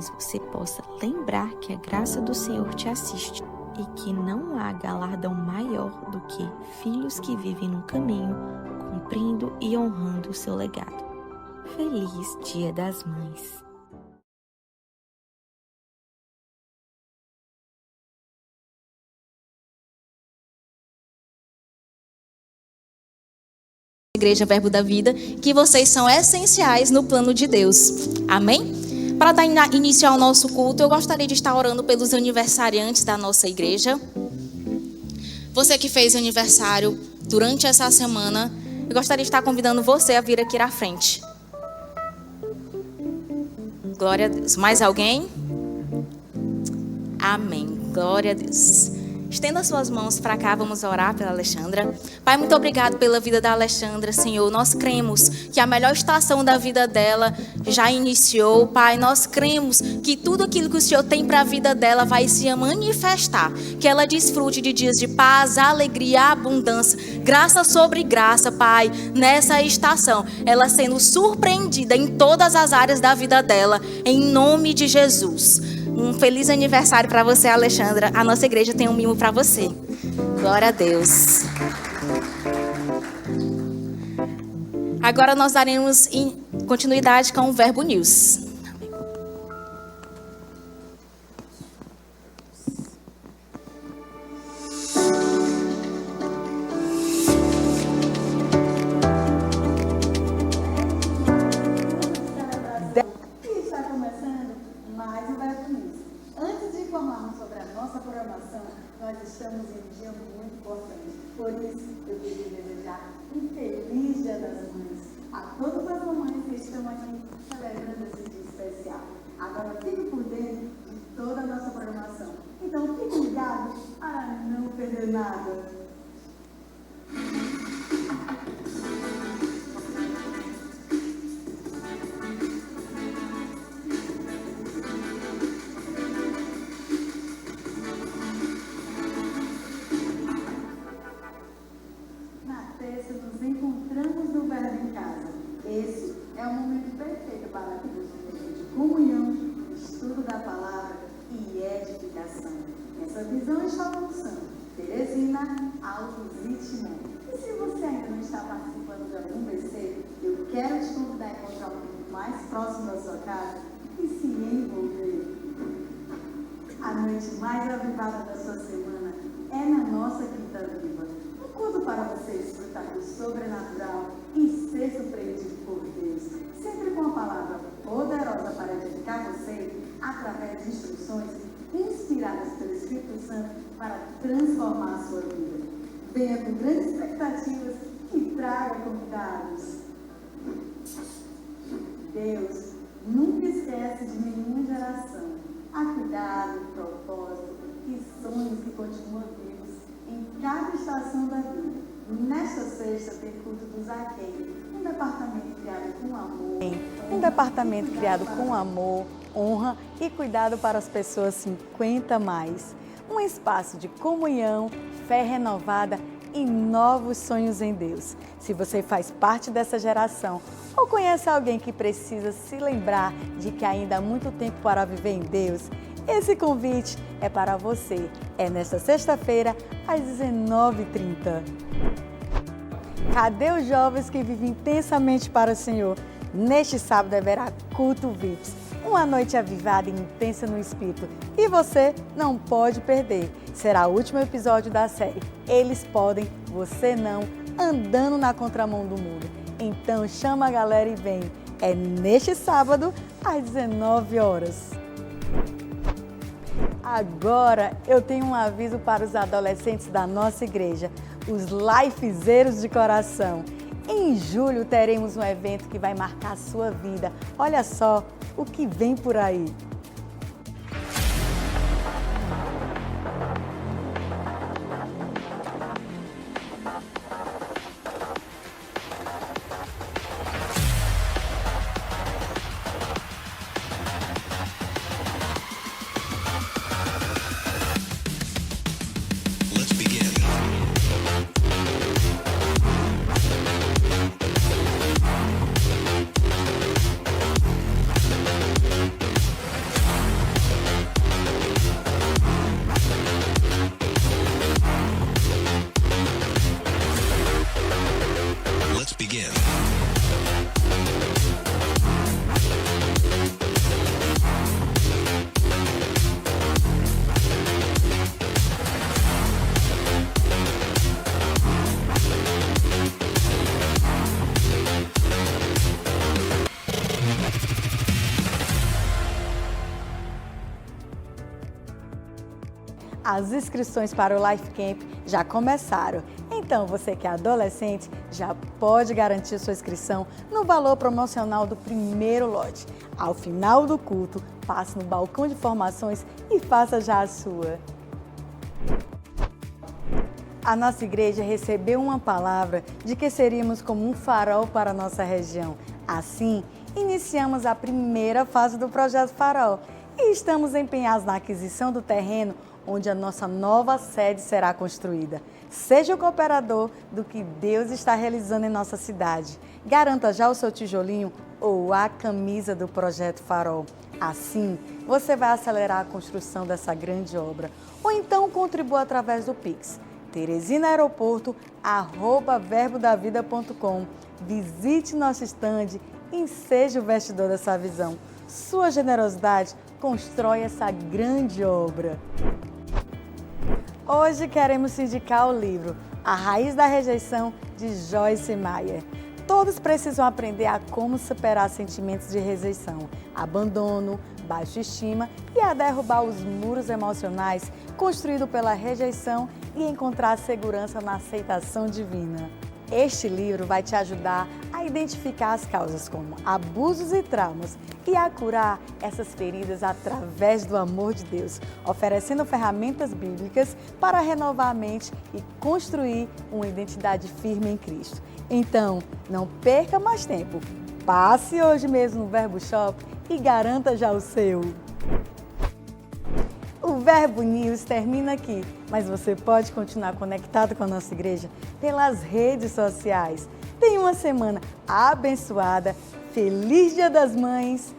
você possa lembrar que a graça do Senhor te assiste e que não há galardão maior do que filhos que vivem no caminho, cumprindo e honrando o seu legado. Feliz Dia das Mães! Igreja Verbo da Vida, que vocês são essenciais no plano de Deus. Amém? Para dar início ao nosso culto, eu gostaria de estar orando pelos aniversariantes da nossa igreja. Você que fez aniversário durante essa semana, eu gostaria de estar convidando você a vir aqui à frente. Glória a Deus. Mais alguém? Amém. Glória a Deus. Estenda suas mãos para cá, vamos orar pela Alexandra. Pai, muito obrigado pela vida da Alexandra, Senhor. Nós cremos que a melhor estação da vida dela já iniciou, Pai. Nós cremos que tudo aquilo que o Senhor tem para a vida dela vai se manifestar. Que ela desfrute de dias de paz, alegria, abundância, graça sobre graça, Pai, nessa estação. Ela sendo surpreendida em todas as áreas da vida dela, em nome de Jesus. Um feliz aniversário para você, Alexandra. A nossa igreja tem um mimo para você. Glória a Deus. Agora nós daremos continuidade com o Verbo News. Nós estamos em um dia muito importante. Por isso, eu queria desejar um feliz Dia das Mães a todas as mamães que estão aqui celebrando esse dia especial. Agora, fique por dentro de toda a nossa programação. Então, fique ligado para não perder nada. Nos encontramos no Verbo em Casa. Esse é o momento perfeito para termos um momento de comunhão, estudo da palavra e edificação. Essa visão está lançando Teresina, Alves e Timon. E se você ainda não está participando de algum BC, eu quero te convidar a encontrar um grupo mais próximo da sua casa e se envolver. A noite mais avivada da sua semana é na nossa Quinta Viva. Culto para você desfrutar do sobrenatural e ser surpreendido por Deus, sempre com a palavra poderosa para edificar você, através de instruções inspiradas pelo Espírito Santo para transformar a sua vida. Venha com grandes expectativas e traga convidados. Deus nunca esquece de nenhuma geração. Há cuidado, propósito e sonhos que continuam vivos em cada estação da vida. Nesta sexta tem culto do Zaqueu, um departamento criado com amor. Um departamento criado com amor, honra e cuidado para as pessoas 50 mais. Um espaço de comunhão, fé renovada e novos sonhos em Deus. Se você faz parte dessa geração ou conhece alguém que precisa se lembrar de que ainda há muito tempo para viver em Deus, esse convite é para você. É nesta sexta-feira, às 19h30. Cadê os jovens que vivem intensamente para o Senhor? Neste sábado haverá culto VIPs, uma noite avivada e intensa no Espírito. E você não pode perder. Será o último episódio da série Eles Podem, Você Não, andando na contramão do mundo. Então chama a galera e vem. É neste sábado, às 19h. Agora eu tenho um aviso para os adolescentes da nossa igreja, os lifezeiros de coração. Em julho teremos um evento que vai marcar a sua vida. Olha só o que vem por aí. As inscrições para o Life Camp já começaram. Então, você que é adolescente já pode garantir sua inscrição no valor promocional do primeiro lote. Ao final do culto, passe no balcão de formações e faça já a sua. A nossa igreja recebeu uma palavra de que seríamos como um farol para a nossa região. Assim, iniciamos a primeira fase do Projeto Farol e estamos empenhados na aquisição do terreno onde a nossa nova sede será construída. Seja o cooperador do que Deus está realizando em nossa cidade. Garanta já o seu tijolinho ou a camisa do Projeto Farol. Assim, você vai acelerar a construção dessa grande obra. Ou então contribua através do Pix. teresinaeroporto@verbodavida.com. Visite nosso estande e seja o vestidor dessa visão. Sua generosidade constrói essa grande obra. Hoje queremos indicar o livro A Raiz da Rejeição, de Joyce Meyer. Todos precisam aprender a como superar sentimentos de rejeição, abandono, baixa estima e a derrubar os muros emocionais construídos pela rejeição e encontrar segurança na aceitação divina. Este livro vai te ajudar a identificar as causas como abusos e traumas e a curar essas feridas através do amor de Deus, oferecendo ferramentas bíblicas para renovar a mente e construir uma identidade firme em Cristo. Então, não perca mais tempo. Passe hoje mesmo no Verbo Shop e garanta já o seu. O Verbo News termina aqui, mas você pode continuar conectado com a nossa igreja pelas redes sociais. Tenha uma semana abençoada. Feliz Dia das Mães!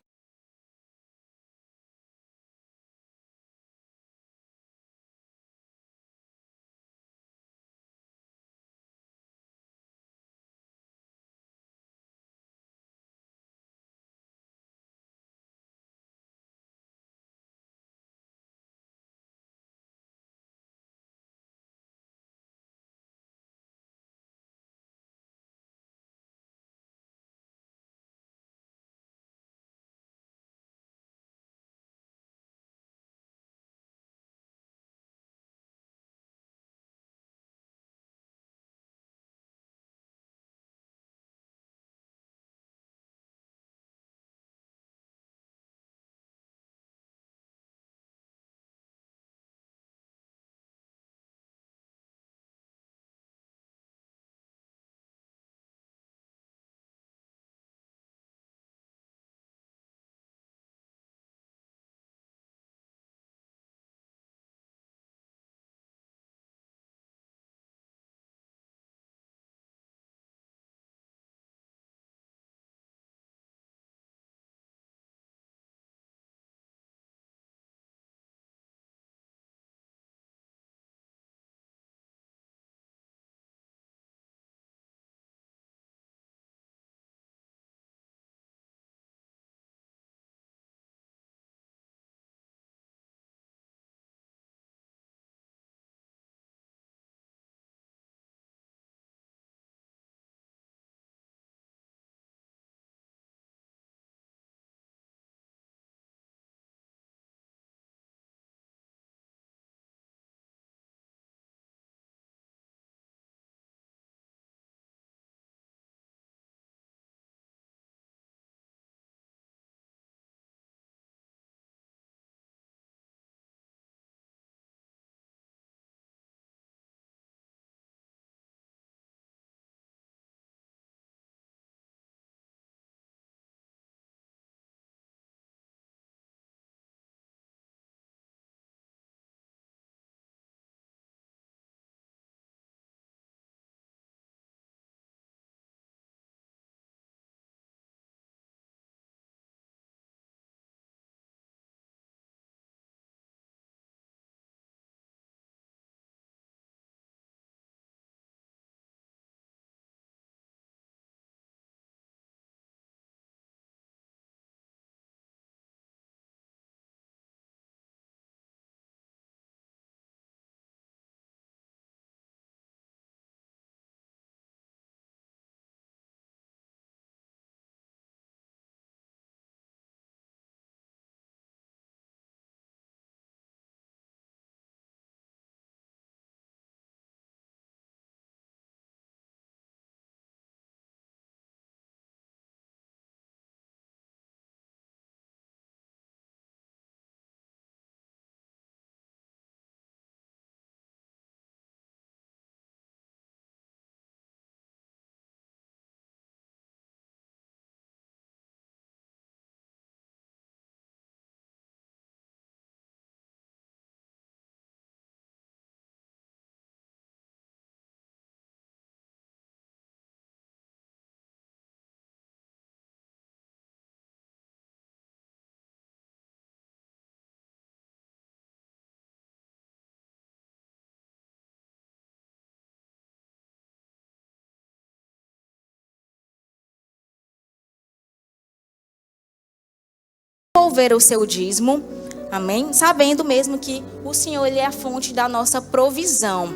devolver o seu dízimo, amém? Sabendo mesmo que o Senhor, Ele é a fonte da nossa provisão.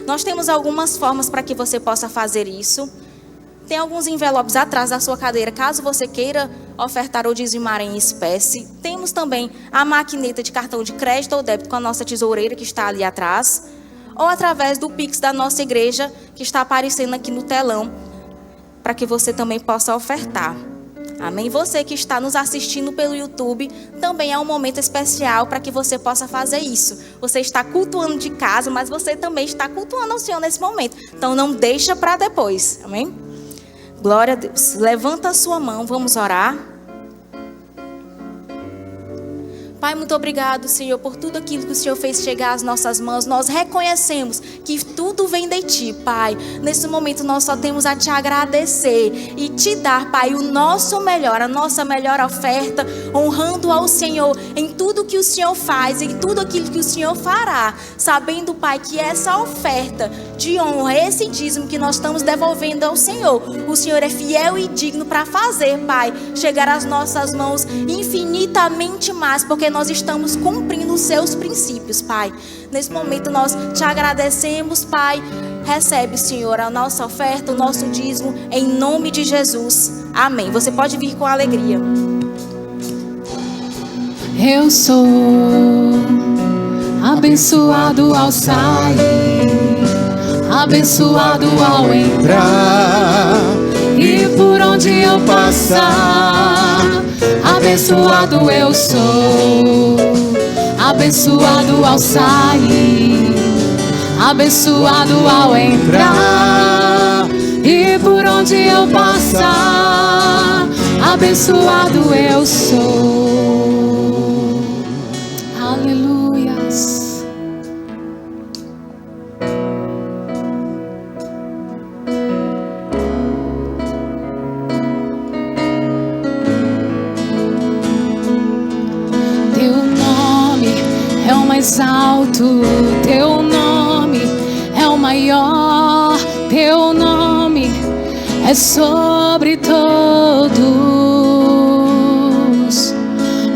Nós temos algumas formas para que você possa fazer isso. Tem alguns envelopes atrás da sua cadeira, caso você queira ofertar ou dizimar em espécie. Temos também a maquineta de cartão de crédito ou débito com a nossa tesoureira que está ali atrás. Ou através do Pix da nossa igreja, que está aparecendo aqui no telão, para que você também possa ofertar. Amém? Você que está nos assistindo pelo YouTube, também é um momento especial para que você possa fazer isso. Você está cultuando de casa, mas você também está cultuando ao Senhor nesse momento. Então não deixa para depois. Amém? Glória a Deus. Levanta a sua mão, vamos orar. Pai, muito obrigado, Senhor, por tudo aquilo que o Senhor fez chegar às nossas mãos. Nós reconhecemos que tudo vem de Ti, Pai. Nesse momento nós só temos a Te agradecer e Te dar, Pai, o nosso melhor, a nossa melhor oferta, honrando ao Senhor em tudo que o Senhor faz, em tudo aquilo que o Senhor fará. Sabendo, Pai, que essa oferta de honra, esse dízimo que nós estamos devolvendo ao Senhor, o Senhor é fiel e digno para fazer, Pai, chegar às nossas mãos infinitamente mais, porque nós estamos cumprindo os seus princípios, Pai. Nesse momento nós te agradecemos, Pai. Recebe, Senhor, a nossa oferta, o nosso dízimo, em nome de Jesus. Amém. Você pode vir com alegria. Eu sou abençoado ao sair, abençoado ao entrar, e por onde eu passar, abençoado eu sou. Abençoado ao sair, abençoado ao entrar, e por onde eu passar, abençoado eu sou. Aleluias. Mais alto, teu nome é o maior, teu nome é sobre todos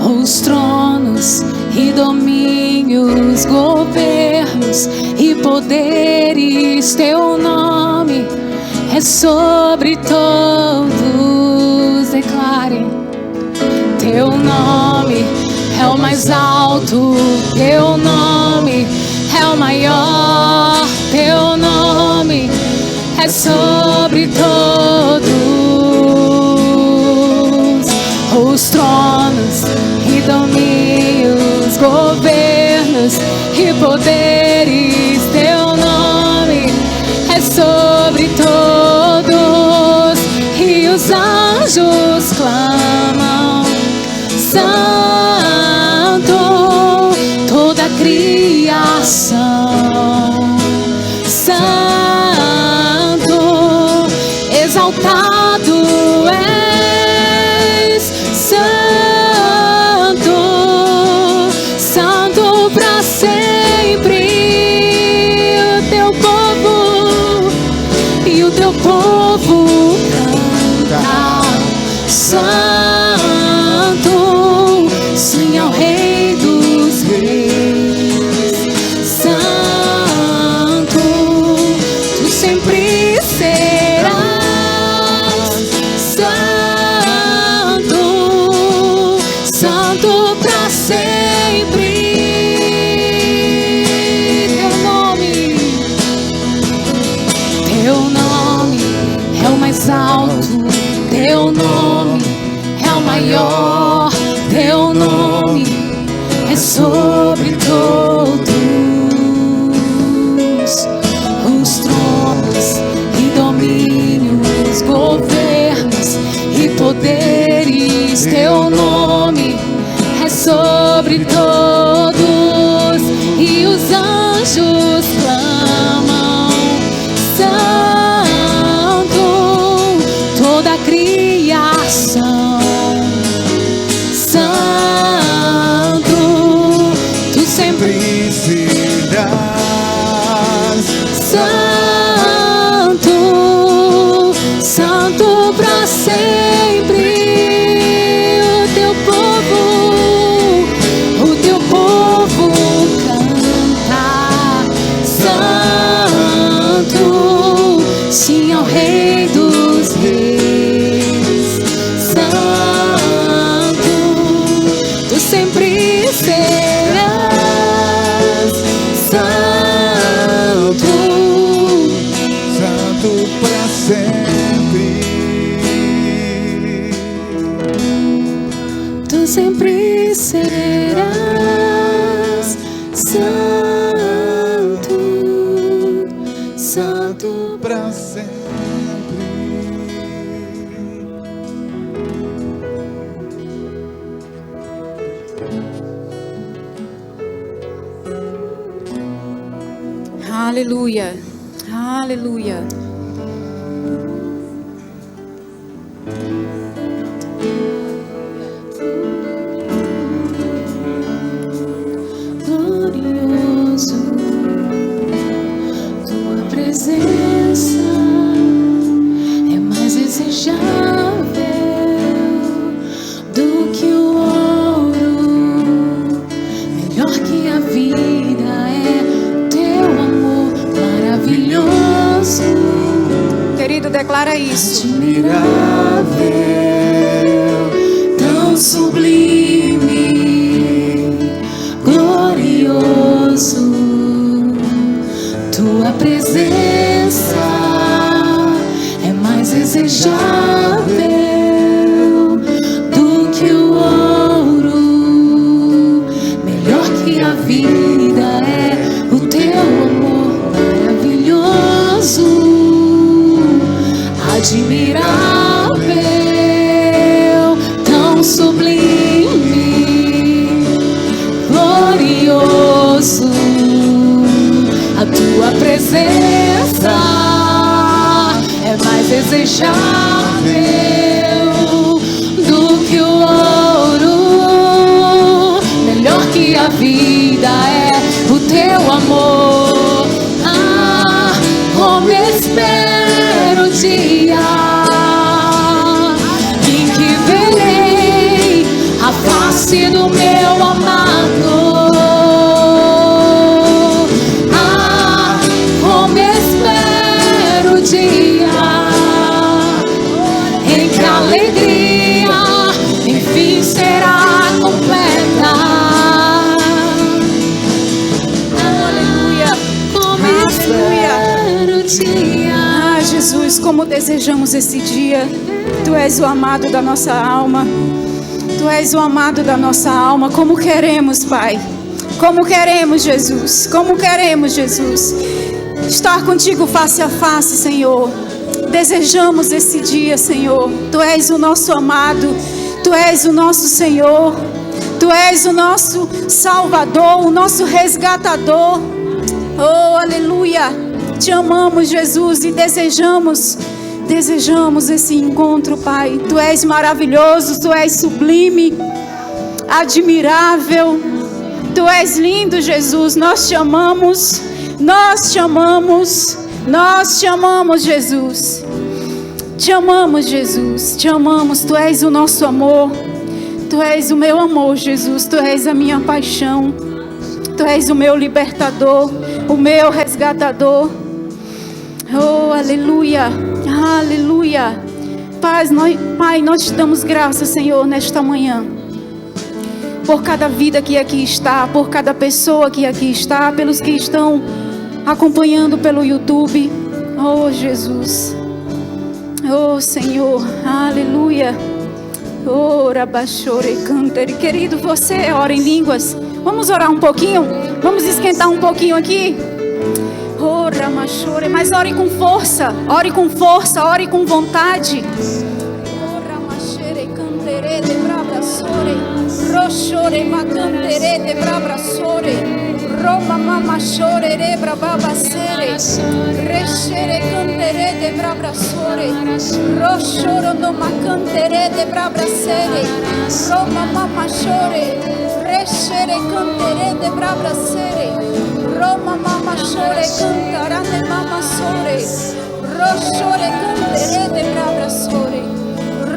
os tronos e domínios, governos e poderes. Teu nome é sobre todos. Declarem: teu nome é o mais alto, teu nome é o maior, teu nome é sobre todos os tronos e domínios, governos e poderes. Teu nome é sobre todos, e os anjos clamam: Santo, toda a criação, Santo, exaltado és, Santo, Santo para sempre. O teu povo e o teu povo canta: Santo, sim ao Rei dos Reis. Santo, tu sempre serás. Santo, Santo para sempre. Teu nome é o mais alto, teu nome é o maior, teu nome é sobre todos os tronos e domínios, governos e poderes. Teu nome é sobre todos, e os anjos clamam: Santo, toda a criação, Santo, tu sempre serás. Santo, Santo para sempre. O teu povo Aleluia. Aleluia. Glorioso, tua presença é mais desejável do que o ouro, melhor que a vida é teu amor maravilhoso. Querido, declara isso. Admirável, tão sublime, glorioso, tua presença é mais desejável do que o ouro, melhor que a vida é o teu amor maravilhoso. Admirável, tão sublime, glorioso, a tua presença é mais desejável do que o ouro, melhor que a vida é o teu amor. Ah, como espero o dia em que verei a face do meu amado. Ah, como espero o dia em que a alegria enfim será completa. Aleluia. Como espero o dia. Ah, Jesus, como desejamos esse dia. Tu és o amado da nossa alma. Tu és o amado da nossa alma. Como queremos, Pai. Como queremos, Jesus. Como queremos, Jesus. Estar contigo face a face, Senhor. Desejamos esse dia, Senhor. Tu és o nosso amado. Tu és o nosso Senhor. Tu és o nosso Salvador, o nosso resgatador. Oh, aleluia. Te amamos, Jesus, e desejamos esse encontro, Pai. Tu és maravilhoso, Tu és sublime, admirável. Tu és lindo, Jesus. Nós te amamos, nós te amamos, nós te amamos, Jesus. Te amamos, Jesus, te amamos. Tu és o nosso amor. Tu és o meu amor, Jesus. Tu és a minha paixão. Tu és o meu libertador, o meu resgatador. Oh, aleluia, aleluia. Pai, nós te damos graças, Senhor, nesta manhã. Por cada vida que aqui está, por cada pessoa que aqui está, pelos que estão acompanhando pelo YouTube. Oh, Jesus. Oh, Senhor, aleluia. Oh, Rabachore Cantere. Querido, você ora em línguas. Vamos orar um pouquinho? Vamos esquentar um pouquinho aqui? Oh, Ramachore. Mas ore com força, ore com força, ore com vontade. Oh, Ramachere Cantere de Brabrasore. Rochore Macantere de Brabrasore. Roma Mama Chore de Brababacere. Rechere Cantere de Brabrasore. Rochoro no Macantere de Brabrasere. Roma Mama Chore. Rechere Cantere de Brabrasere. Roma Mama Chore Cantarane Mama Sore. Rochore Cantere de Brabrasore.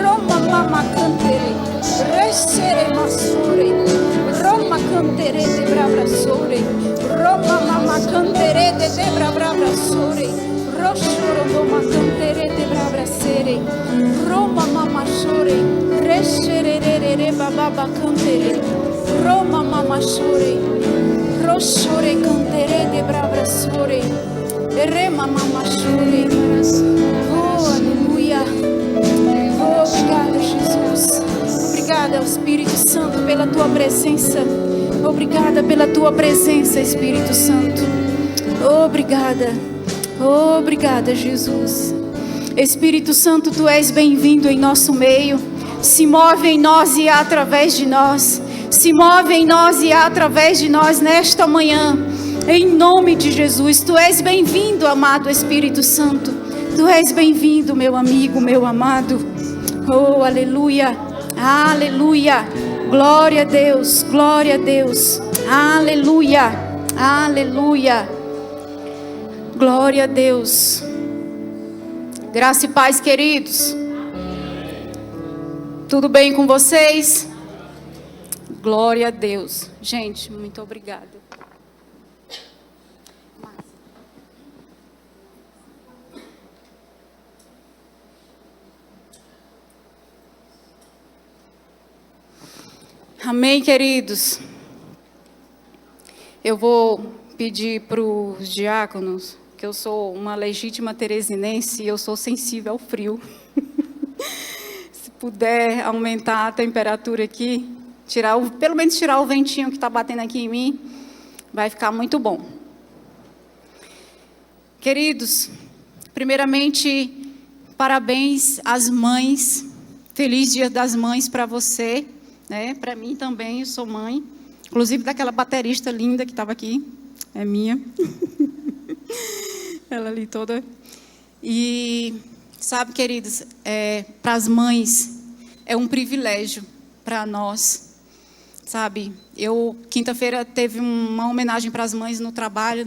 Roma Mama Cantere. Rechere Masore. Roma Cantere de Brabrasore. Roma Mama Cantere de Brabrasore. Rochoro no Macantere de Brabrasere. Roma Mama Chore. Rechere Bababa Cantere. Roma Mama Chore. Rochore Cantere de Brabrasore. Rema Mama Chore. Oh, aleluia. Oh, obrigada, Jesus. Obrigada, Espírito Santo, pela tua presença. Obrigada pela tua presença, Espírito Santo. Obrigada. Obrigada, Jesus. Espírito Santo, tu és bem-vindo em nosso meio. Se move em nós e através de nós. Se move em nós e através de nós nesta manhã. Em nome de Jesus, Tu és bem-vindo, amado Espírito Santo. Tu és bem-vindo, meu amigo, meu amado. Oh, aleluia, aleluia. Glória a Deus, glória a Deus. Aleluia, aleluia. Glória a Deus. Graça e paz, queridos. Tudo bem com vocês? Glória a Deus. Gente, muito obrigada. Amém, queridos. Eu vou pedir para os diáconos, que eu sou uma legítima teresinense e eu sou sensível ao frio. Se puder aumentar a temperatura aqui, pelo menos tirar o ventinho que está batendo aqui em mim, vai ficar muito bom. Queridos, primeiramente, parabéns às mães. Feliz Dia das Mães para você. Para mim também, eu sou mãe, inclusive daquela baterista linda que estava aqui, é minha, ela ali toda. E sabe, queridos, para as mães é um privilégio para nós, sabe? Quinta-feira teve uma homenagem para as mães no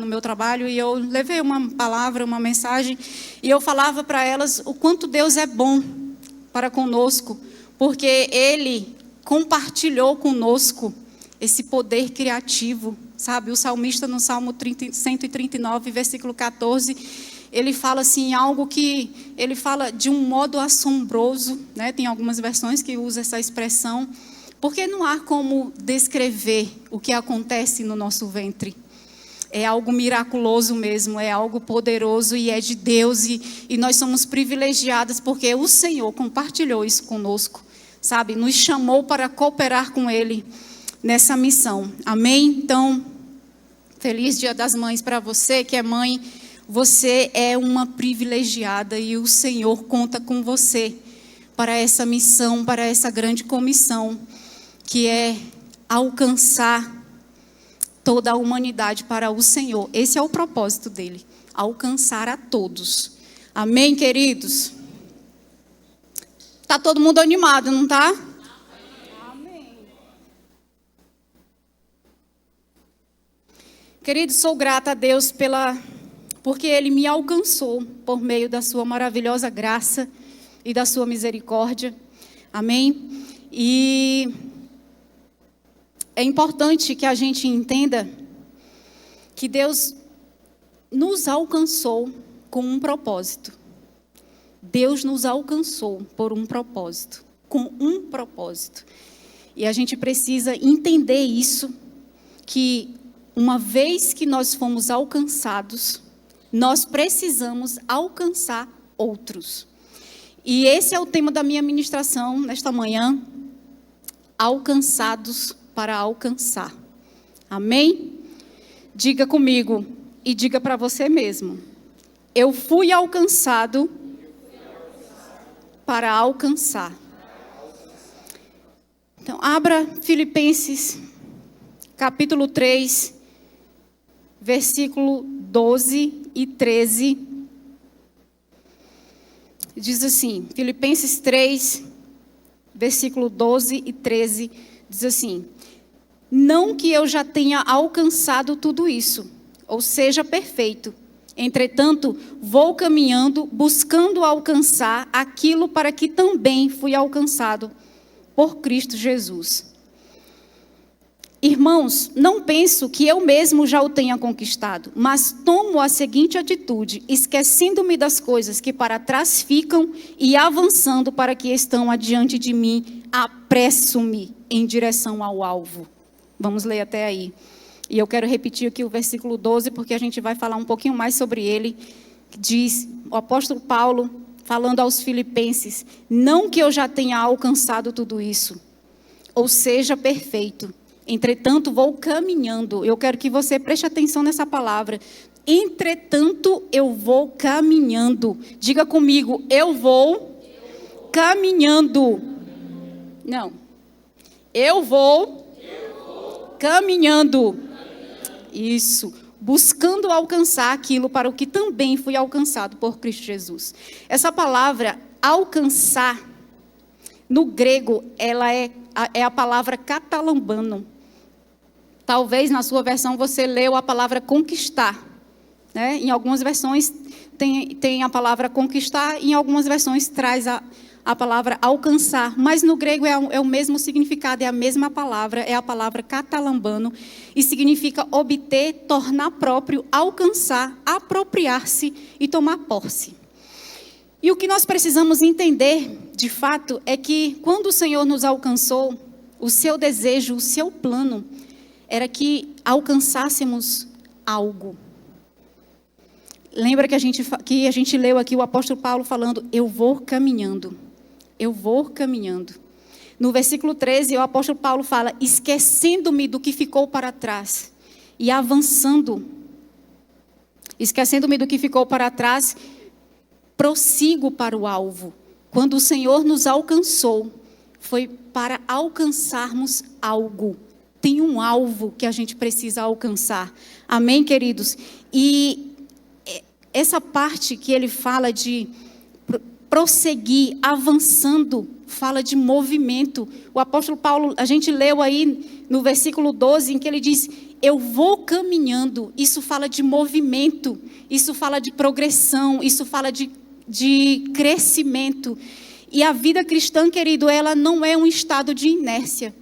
meu trabalho, e eu levei uma palavra, uma mensagem, e eu falava para elas o quanto Deus é bom para conosco, porque Ele compartilhou conosco esse poder criativo, sabe? O salmista no Salmo 139, versículo 14, ele fala assim, algo que ele fala de um modo assombroso, né? Tem algumas versões que usam essa expressão, porque não há como descrever o que acontece no nosso ventre. É algo miraculoso mesmo, é algo poderoso e é de Deus, e nós somos privilegiadas porque o Senhor compartilhou isso conosco. Sabe, nos chamou para cooperar com Ele nessa missão. Amém? Então, feliz Dia das Mães para você que é mãe. Você é uma privilegiada e o Senhor conta com você para essa missão, para essa grande comissão, que é alcançar toda a humanidade para o Senhor. Esse é o propósito dele, alcançar a todos. Amém, queridos? Está todo mundo animado, não está? Amém. Querido, sou grata a Deus porque Ele me alcançou por meio da sua maravilhosa graça e da sua misericórdia. Amém? E é importante que a gente entenda que Deus nos alcançou com um propósito. Deus nos alcançou por um propósito, com um propósito. E a gente precisa entender isso, que uma vez que nós fomos alcançados, nós precisamos alcançar outros. E esse é o tema da minha ministração nesta manhã, alcançados para alcançar. Amém? Diga comigo e diga para você mesmo, eu fui alcançado para alcançar. Então, abra Filipenses, capítulo 3, versículo 12 e 13. Diz assim, Filipenses 3, versículo 12 e 13, diz assim, não que eu já tenha alcançado tudo isso, ou seja, perfeito. Entretanto, vou caminhando, buscando alcançar aquilo para que também fui alcançado por Cristo Jesus. Irmãos, não penso que eu mesmo já o tenha conquistado, mas tomo a seguinte atitude, esquecendo-me das coisas que para trás ficam e avançando para que estão adiante de mim, apresso-me em direção ao alvo. Vamos ler até aí. E eu quero repetir aqui o versículo 12, porque a gente vai falar um pouquinho mais sobre ele. Diz o apóstolo Paulo, falando aos filipenses, não que eu já tenha alcançado tudo isso, ou seja, perfeito. Entretanto, vou caminhando. Eu quero que você preste atenção nessa palavra. Entretanto, eu vou caminhando. Diga comigo, eu vou caminhando. Não. Eu vou caminhando. Isso. buscando alcançar aquilo para o que também fui alcançado por Cristo Jesus. Essa palavra alcançar, no grego, ela é a palavra catalambano. Talvez na sua versão você leu a palavra conquistar, né? Em algumas versões tem a palavra conquistar, em algumas versões traz a palavra alcançar, mas no grego é o mesmo significado, é a mesma palavra, é a palavra catalambano, e significa obter, tornar próprio, alcançar, apropriar-se e tomar posse. E o que nós precisamos entender, de fato, é que quando o Senhor nos alcançou, o seu desejo, o seu plano, era que alcançássemos algo. Lembra que a gente leu aqui o apóstolo Paulo falando, eu vou caminhando. Eu vou caminhando. No versículo 13, o apóstolo Paulo fala, esquecendo-me do que ficou para trás e avançando. Esquecendo-me do que ficou para trás, prossigo para o alvo. Quando o Senhor nos alcançou, foi para alcançarmos algo. Tem um alvo que a gente precisa alcançar. Amém, queridos? E essa parte que ele fala de prosseguir, avançando, fala de movimento. O apóstolo Paulo, a gente leu aí no versículo 12, em que ele diz, eu vou caminhando. Isso fala de movimento, isso fala de progressão, isso fala de crescimento. E a vida cristã, querido, ela não é um estado de inércia.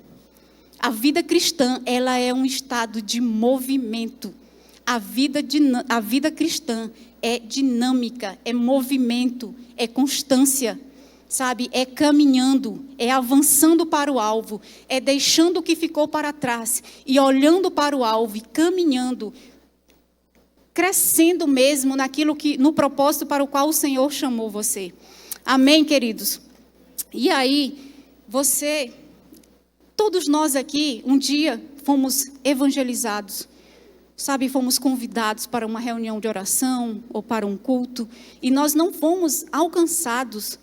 A vida cristã, ela é um estado de movimento. A vida cristã é dinâmica, é movimento, é constância, sabe? É caminhando, é avançando para o alvo, é deixando o que ficou para trás e olhando para o alvo e caminhando, crescendo mesmo no propósito para o qual o Senhor chamou você. Amém, queridos? E aí, todos nós aqui, um dia fomos evangelizados. Sabe, fomos convidados para uma reunião de oração ou para um culto, e nós não fomos alcançados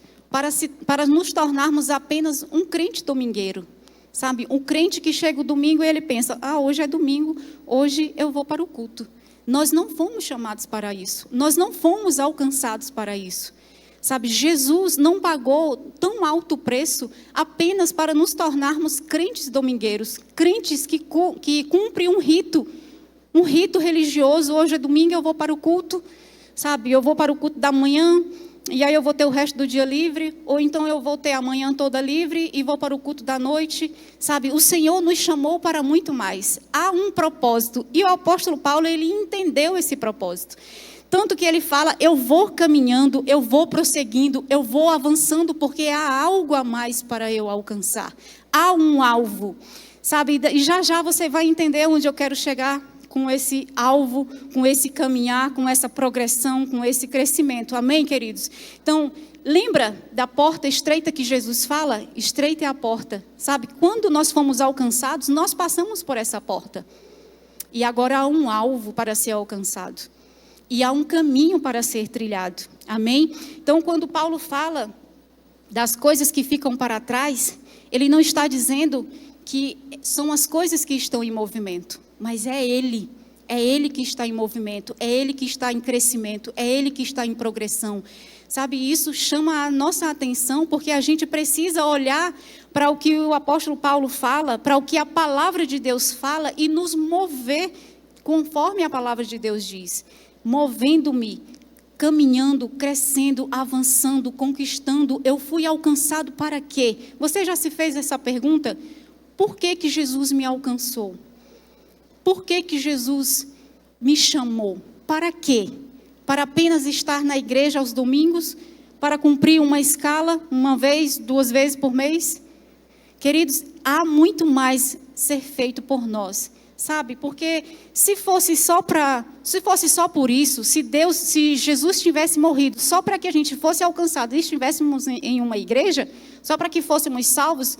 para nos tornarmos apenas um crente domingueiro. Sabe, um crente que chega o domingo e ele pensa, hoje é domingo, hoje eu vou para o culto. Nós não fomos chamados para isso, nós não fomos alcançados para isso. Sabe, Jesus não pagou tão alto preço apenas para nos tornarmos crentes domingueiros, crentes que cumprem um rito religioso. Hoje é domingo, eu vou para o culto, sabe? Eu vou para o culto da manhã, e aí eu vou ter o resto do dia livre, ou então eu vou ter a manhã toda livre e vou para o culto da noite, sabe? O Senhor nos chamou para muito mais. Há um propósito, e o apóstolo Paulo, ele entendeu esse propósito. Tanto que ele fala, eu vou caminhando, eu vou prosseguindo, eu vou avançando, porque há algo a mais para eu alcançar. Há um alvo, sabe? E já você vai entender onde eu quero chegar com esse alvo, com esse caminhar, com essa progressão, com esse crescimento. Amém, queridos? Então, lembra da porta estreita que Jesus fala? Estreita é a porta. Sabe, quando nós fomos alcançados, nós passamos por essa porta. E agora há um alvo para ser alcançado. E há um caminho para ser trilhado. Amém? Então, quando Paulo fala das coisas que ficam para trás, ele não está dizendo que são as coisas que estão em movimento, mas é Ele que está em movimento, é Ele que está em crescimento, é Ele que está em progressão. Sabe, isso chama a nossa atenção, porque a gente precisa olhar para o que o apóstolo Paulo fala, para o que a palavra de Deus fala e nos mover conforme a palavra de Deus diz. Movendo-me, caminhando, crescendo, avançando, conquistando. Eu fui alcançado para quê? Você já se fez essa pergunta? Por que Jesus me alcançou? Por que Jesus me chamou? Para quê? Para apenas estar na igreja aos domingos? Para cumprir uma escala, uma vez, 2 vezes por mês? Queridos, há muito mais ser feito por nós, sabe? Porque se fosse só por isso, se Jesus tivesse morrido só para que a gente fosse alcançado e estivéssemos em uma igreja, só para que fôssemos salvos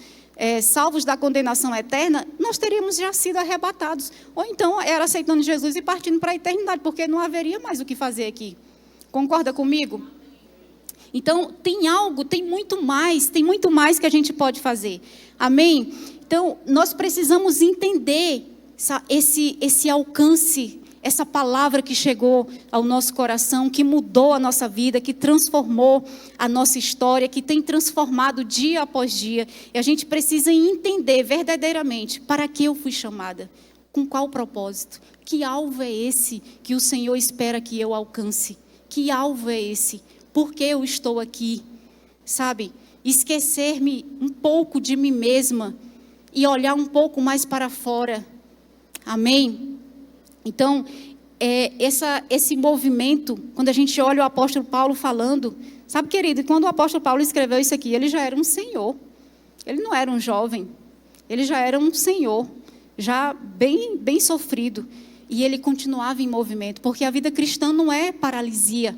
da condenação eterna, nós teríamos já sido arrebatados. Ou então era aceitando Jesus e partindo para a eternidade, porque não haveria mais o que fazer aqui. Concorda comigo? Então, tem muito mais que a gente pode fazer. Amém? Então, nós precisamos entender esse alcance, essa palavra que chegou ao nosso coração, que mudou a nossa vida, que transformou a nossa história, que tem transformado dia após dia. E a gente precisa entender verdadeiramente para que eu fui chamada, com qual propósito, que alvo é esse que o Senhor espera que eu alcance, que alvo é esse, por que eu estou aqui, sabe? Esquecer-me um pouco de mim mesma e olhar um pouco mais para fora. Amém? Então, esse movimento, quando a gente olha o apóstolo Paulo falando, sabe, querido, quando o apóstolo Paulo escreveu isso aqui, ele já era um senhor, ele não era um jovem, ele já era um senhor, já bem sofrido, e ele continuava em movimento, porque a vida cristã não é paralisia.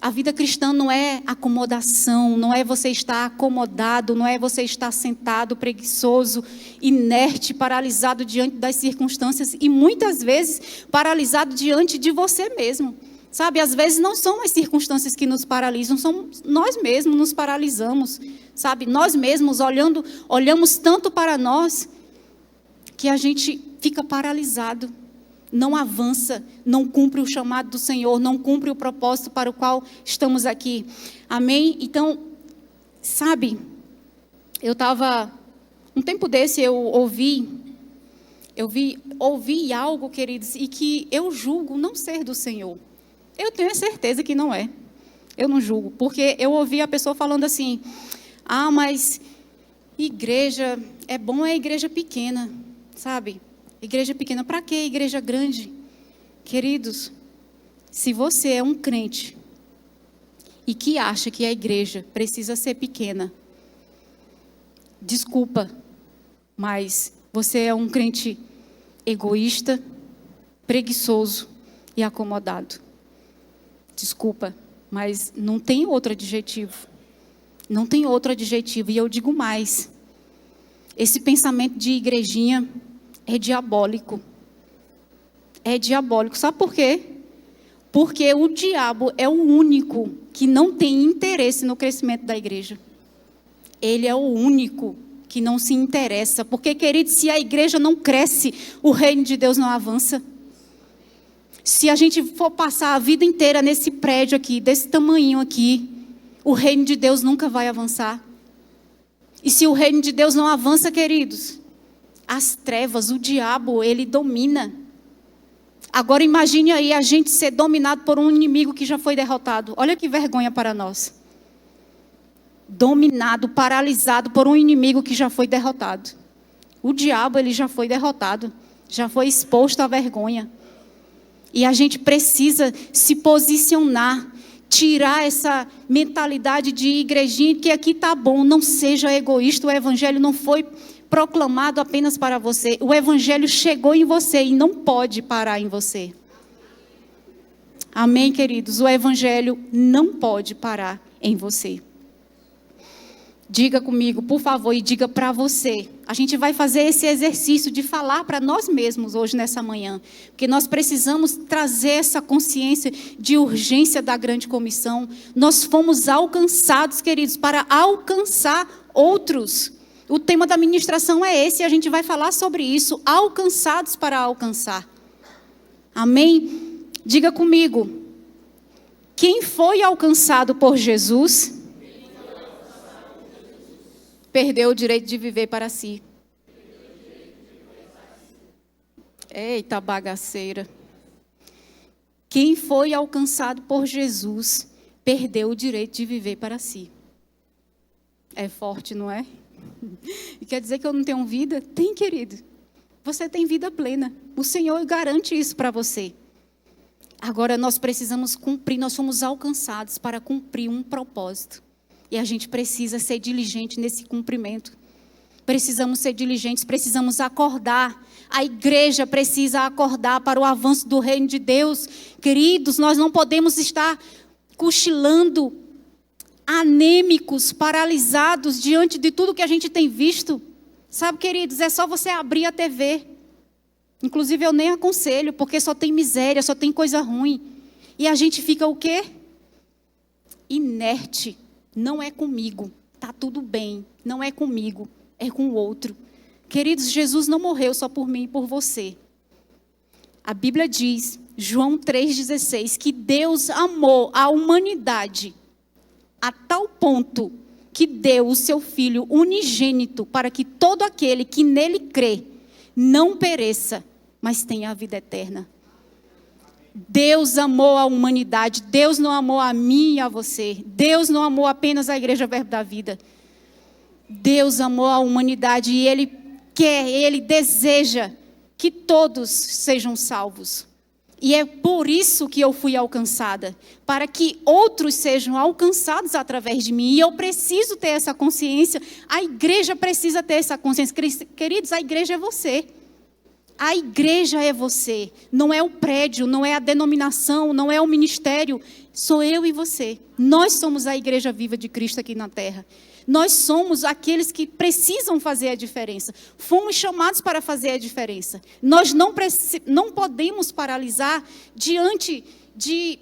A vida cristã não é acomodação, não é você estar acomodado, não é você estar sentado, preguiçoso, inerte, paralisado diante das circunstâncias e muitas vezes paralisado diante de você mesmo. Sabe, às vezes não são as circunstâncias que nos paralisam, somos nós mesmos nos paralisamos. Sabe, nós mesmos olhamos tanto para nós que a gente fica paralisado. Não avança, não cumpre o chamado do Senhor, não cumpre o propósito para o qual estamos aqui. Amém? Então, sabe, um tempo desse eu ouvi algo, queridos, e que eu julgo não ser do Senhor. Eu tenho certeza que não é. Eu não julgo, porque eu ouvi a pessoa falando assim, mas igreja, é bom a igreja pequena, sabe? Igreja pequena, para que igreja grande? Queridos, se você é um crente e que acha que a igreja precisa ser pequena, desculpa, mas você é um crente egoísta, preguiçoso e acomodado. Desculpa, mas não tem outro adjetivo. Não tem outro adjetivo. E eu digo mais, esse pensamento de igrejinha é diabólico. É diabólico. Sabe por quê? Porque o diabo é o único que não tem interesse no crescimento da igreja. Ele é o único que não se interessa. Porque, querido, se a igreja não cresce, o reino de Deus não avança. Se a gente for passar a vida inteira nesse prédio aqui, desse tamanho aqui, o reino de Deus nunca vai avançar. E se o reino de Deus não avança, queridos, as trevas, o diabo, ele domina. Agora imagine aí a gente ser dominado por um inimigo que já foi derrotado. Olha que vergonha para nós. Dominado, paralisado por um inimigo que já foi derrotado. O diabo, ele já foi derrotado, já foi exposto à vergonha. E a gente precisa se posicionar, tirar essa mentalidade de igrejinha, que aqui tá bom, não seja egoísta, o evangelho não foi proclamado apenas para você. O evangelho chegou em você e não pode parar em você. Amém, queridos? O evangelho não pode parar em você. Diga comigo, por favor, e diga para você. A gente vai fazer esse exercício de falar para nós mesmos hoje, nessa manhã. Porque nós precisamos trazer essa consciência de urgência da grande comissão. Nós fomos alcançados, queridos, para alcançar outros. O tema da ministração é esse, e a gente vai falar sobre isso. Alcançados para alcançar. Amém? Diga comigo. Quem foi alcançado por Jesus perdeu o direito de viver para si. Eita bagaceira. Quem foi alcançado por Jesus perdeu o direito de viver para si. É forte, não é? E quer dizer que eu não tenho vida? Tem, querido. Você tem vida plena. O Senhor garante isso para você. Agora nós precisamos cumprir, nós fomos alcançados para cumprir um propósito. E a gente precisa ser diligente nesse cumprimento. Precisamos ser diligentes, precisamos acordar. A igreja precisa acordar para o avanço do reino de Deus. Queridos, nós não podemos estar cochilando, anêmicos, paralisados diante de tudo que a gente tem visto. Sabe, queridos, é só você abrir a TV. Inclusive eu nem aconselho, porque só tem miséria, só tem coisa ruim. E a gente fica o quê? Inerte. Não é comigo, está tudo bem, não é comigo, é com o outro. Queridos, Jesus não morreu só por mim e por você. A Bíblia diz, João 3,16, que Deus amou a humanidade a tal ponto que deu o seu Filho unigênito para que todo aquele que nele crê não pereça, mas tenha a vida eterna. Deus amou a humanidade, Deus não amou a mim e a você. Deus não amou apenas a Igreja Verbo da Vida. Deus amou a humanidade e Ele quer, Ele deseja que todos sejam salvos. E é por isso que eu fui alcançada, para que outros sejam alcançados através de mim. E eu preciso ter essa consciência, a igreja precisa ter essa consciência. Queridos, a igreja é você. A igreja é você, não é o prédio, não é a denominação, não é o ministério, sou eu e você. Nós somos a igreja viva de Cristo aqui na terra. Nós somos aqueles que precisam fazer a diferença. Fomos chamados para fazer a diferença. Nós não podemos paralisar diante de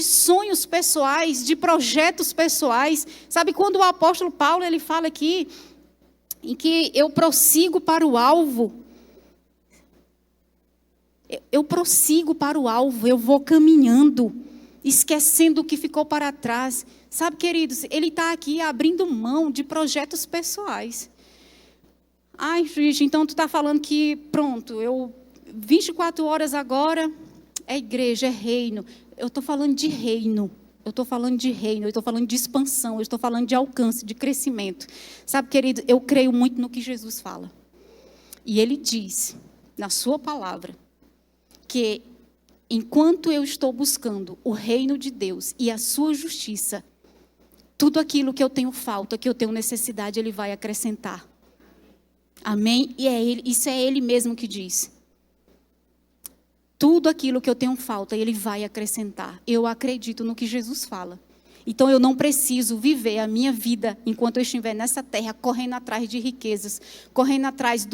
sonhos pessoais, de projetos pessoais. Sabe, quando o apóstolo Paulo ele fala aqui, em que eu prossigo para o alvo. Eu prossigo para o alvo, eu vou caminhando, esquecendo o que ficou para trás. Sabe, queridos, ele está aqui abrindo mão de projetos pessoais. Ai, juiz, então tu está falando que, pronto, 24 horas agora é igreja, é reino. Eu estou falando de reino, eu estou falando de expansão, eu estou falando de alcance, de crescimento. Sabe, querido, eu creio muito no que Jesus fala. E ele diz, na sua palavra, que enquanto eu estou buscando o reino de Deus e a sua justiça, tudo aquilo que eu tenho falta, que eu tenho necessidade, Ele vai acrescentar. Amém? E isso é Ele mesmo que diz. Tudo aquilo que eu tenho falta, Ele vai acrescentar. Eu acredito no que Jesus fala. Então eu não preciso viver a minha vida, enquanto eu estiver nessa terra, correndo atrás de riquezas, correndo atrás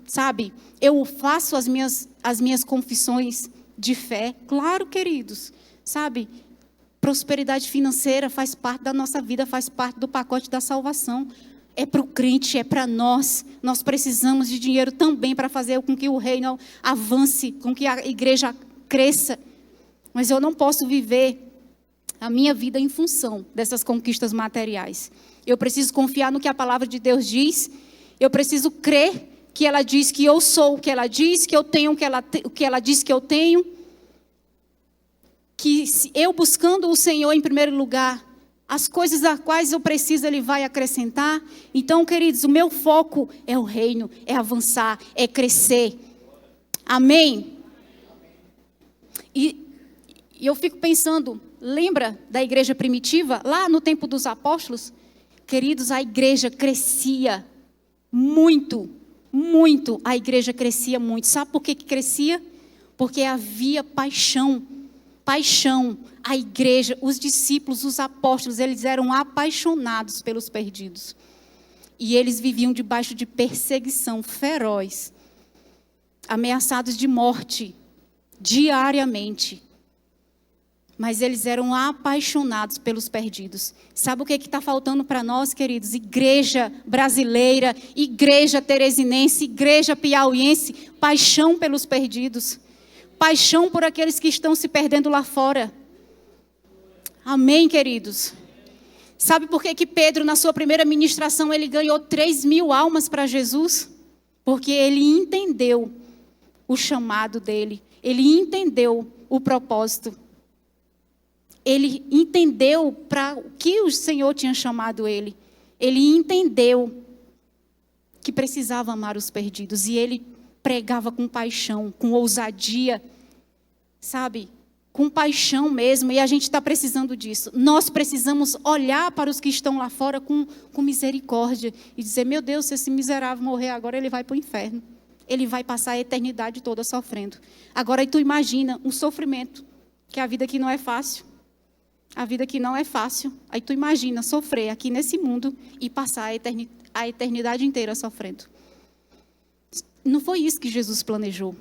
sabe, eu faço as minhas confissões de fé. Claro, queridos, sabe, prosperidade financeira faz parte da nossa vida, faz parte do pacote da salvação. É para o crente, é para nós. Nós precisamos de dinheiro também para fazer com que o reino avance, com que a igreja cresça. Mas eu não posso viver a minha vida em função dessas conquistas materiais. Eu preciso confiar no que a palavra de Deus diz. Eu preciso crer que ela diz que eu sou o que ela diz, que eu tenho o que ela diz que eu tenho. Que eu buscando o Senhor em primeiro lugar, as coisas das quais eu preciso, Ele vai acrescentar. Então, queridos, o meu foco é o reino, é avançar, é crescer. Amém? E eu fico pensando, lembra da igreja primitiva, lá no tempo dos apóstolos? Queridos, a igreja crescia muito, muito. A igreja crescia muito. Sabe por que crescia? Porque havia paixão. Paixão. A igreja, os discípulos, os apóstolos, eles eram apaixonados pelos perdidos. E eles viviam debaixo de perseguição feroz, ameaçados de morte diariamente. Mas eles eram apaixonados pelos perdidos. Sabe o que está faltando para nós, queridos? Igreja brasileira, igreja teresinense, igreja piauiense, paixão pelos perdidos. Paixão por aqueles que estão se perdendo lá fora. Amém, queridos? Sabe por que Pedro, na sua primeira ministração, ele ganhou 3.000 almas para Jesus? Porque ele entendeu o chamado dele. Ele entendeu o propósito. Ele entendeu para o que o Senhor tinha chamado ele. Ele entendeu que precisava amar os perdidos. E ele pregava com paixão, com ousadia, sabe? Com paixão mesmo. E a gente está precisando disso. Nós precisamos olhar para os que estão lá fora com misericórdia. E dizer, meu Deus, se esse miserável morrer agora, ele vai para o inferno. Ele vai passar a eternidade toda sofrendo. Agora, tu imagina um sofrimento, que a vida aqui não é fácil. A vida aqui não é fácil. Aí tu imagina sofrer aqui nesse mundo e passar a eternidade inteira sofrendo. Não foi isso que Jesus planejou.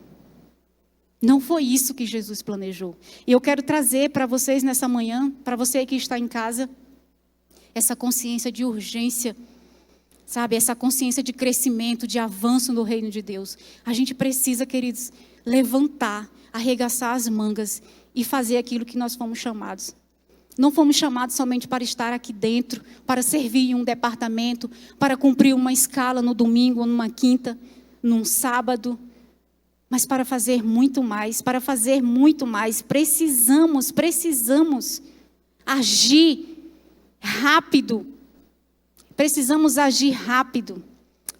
Não foi isso que Jesus planejou. E eu quero trazer para vocês nessa manhã, para você que está em casa, essa consciência de urgência, sabe? Essa consciência de crescimento, de avanço no reino de Deus. A gente precisa, queridos, levantar, arregaçar as mangas e fazer aquilo que nós fomos chamados. Não fomos chamados somente para estar aqui dentro, para servir em um departamento, para cumprir uma escala no domingo ou numa quinta, num sábado, mas para fazer muito mais, para fazer muito mais. Precisamos agir rápido. Precisamos agir rápido.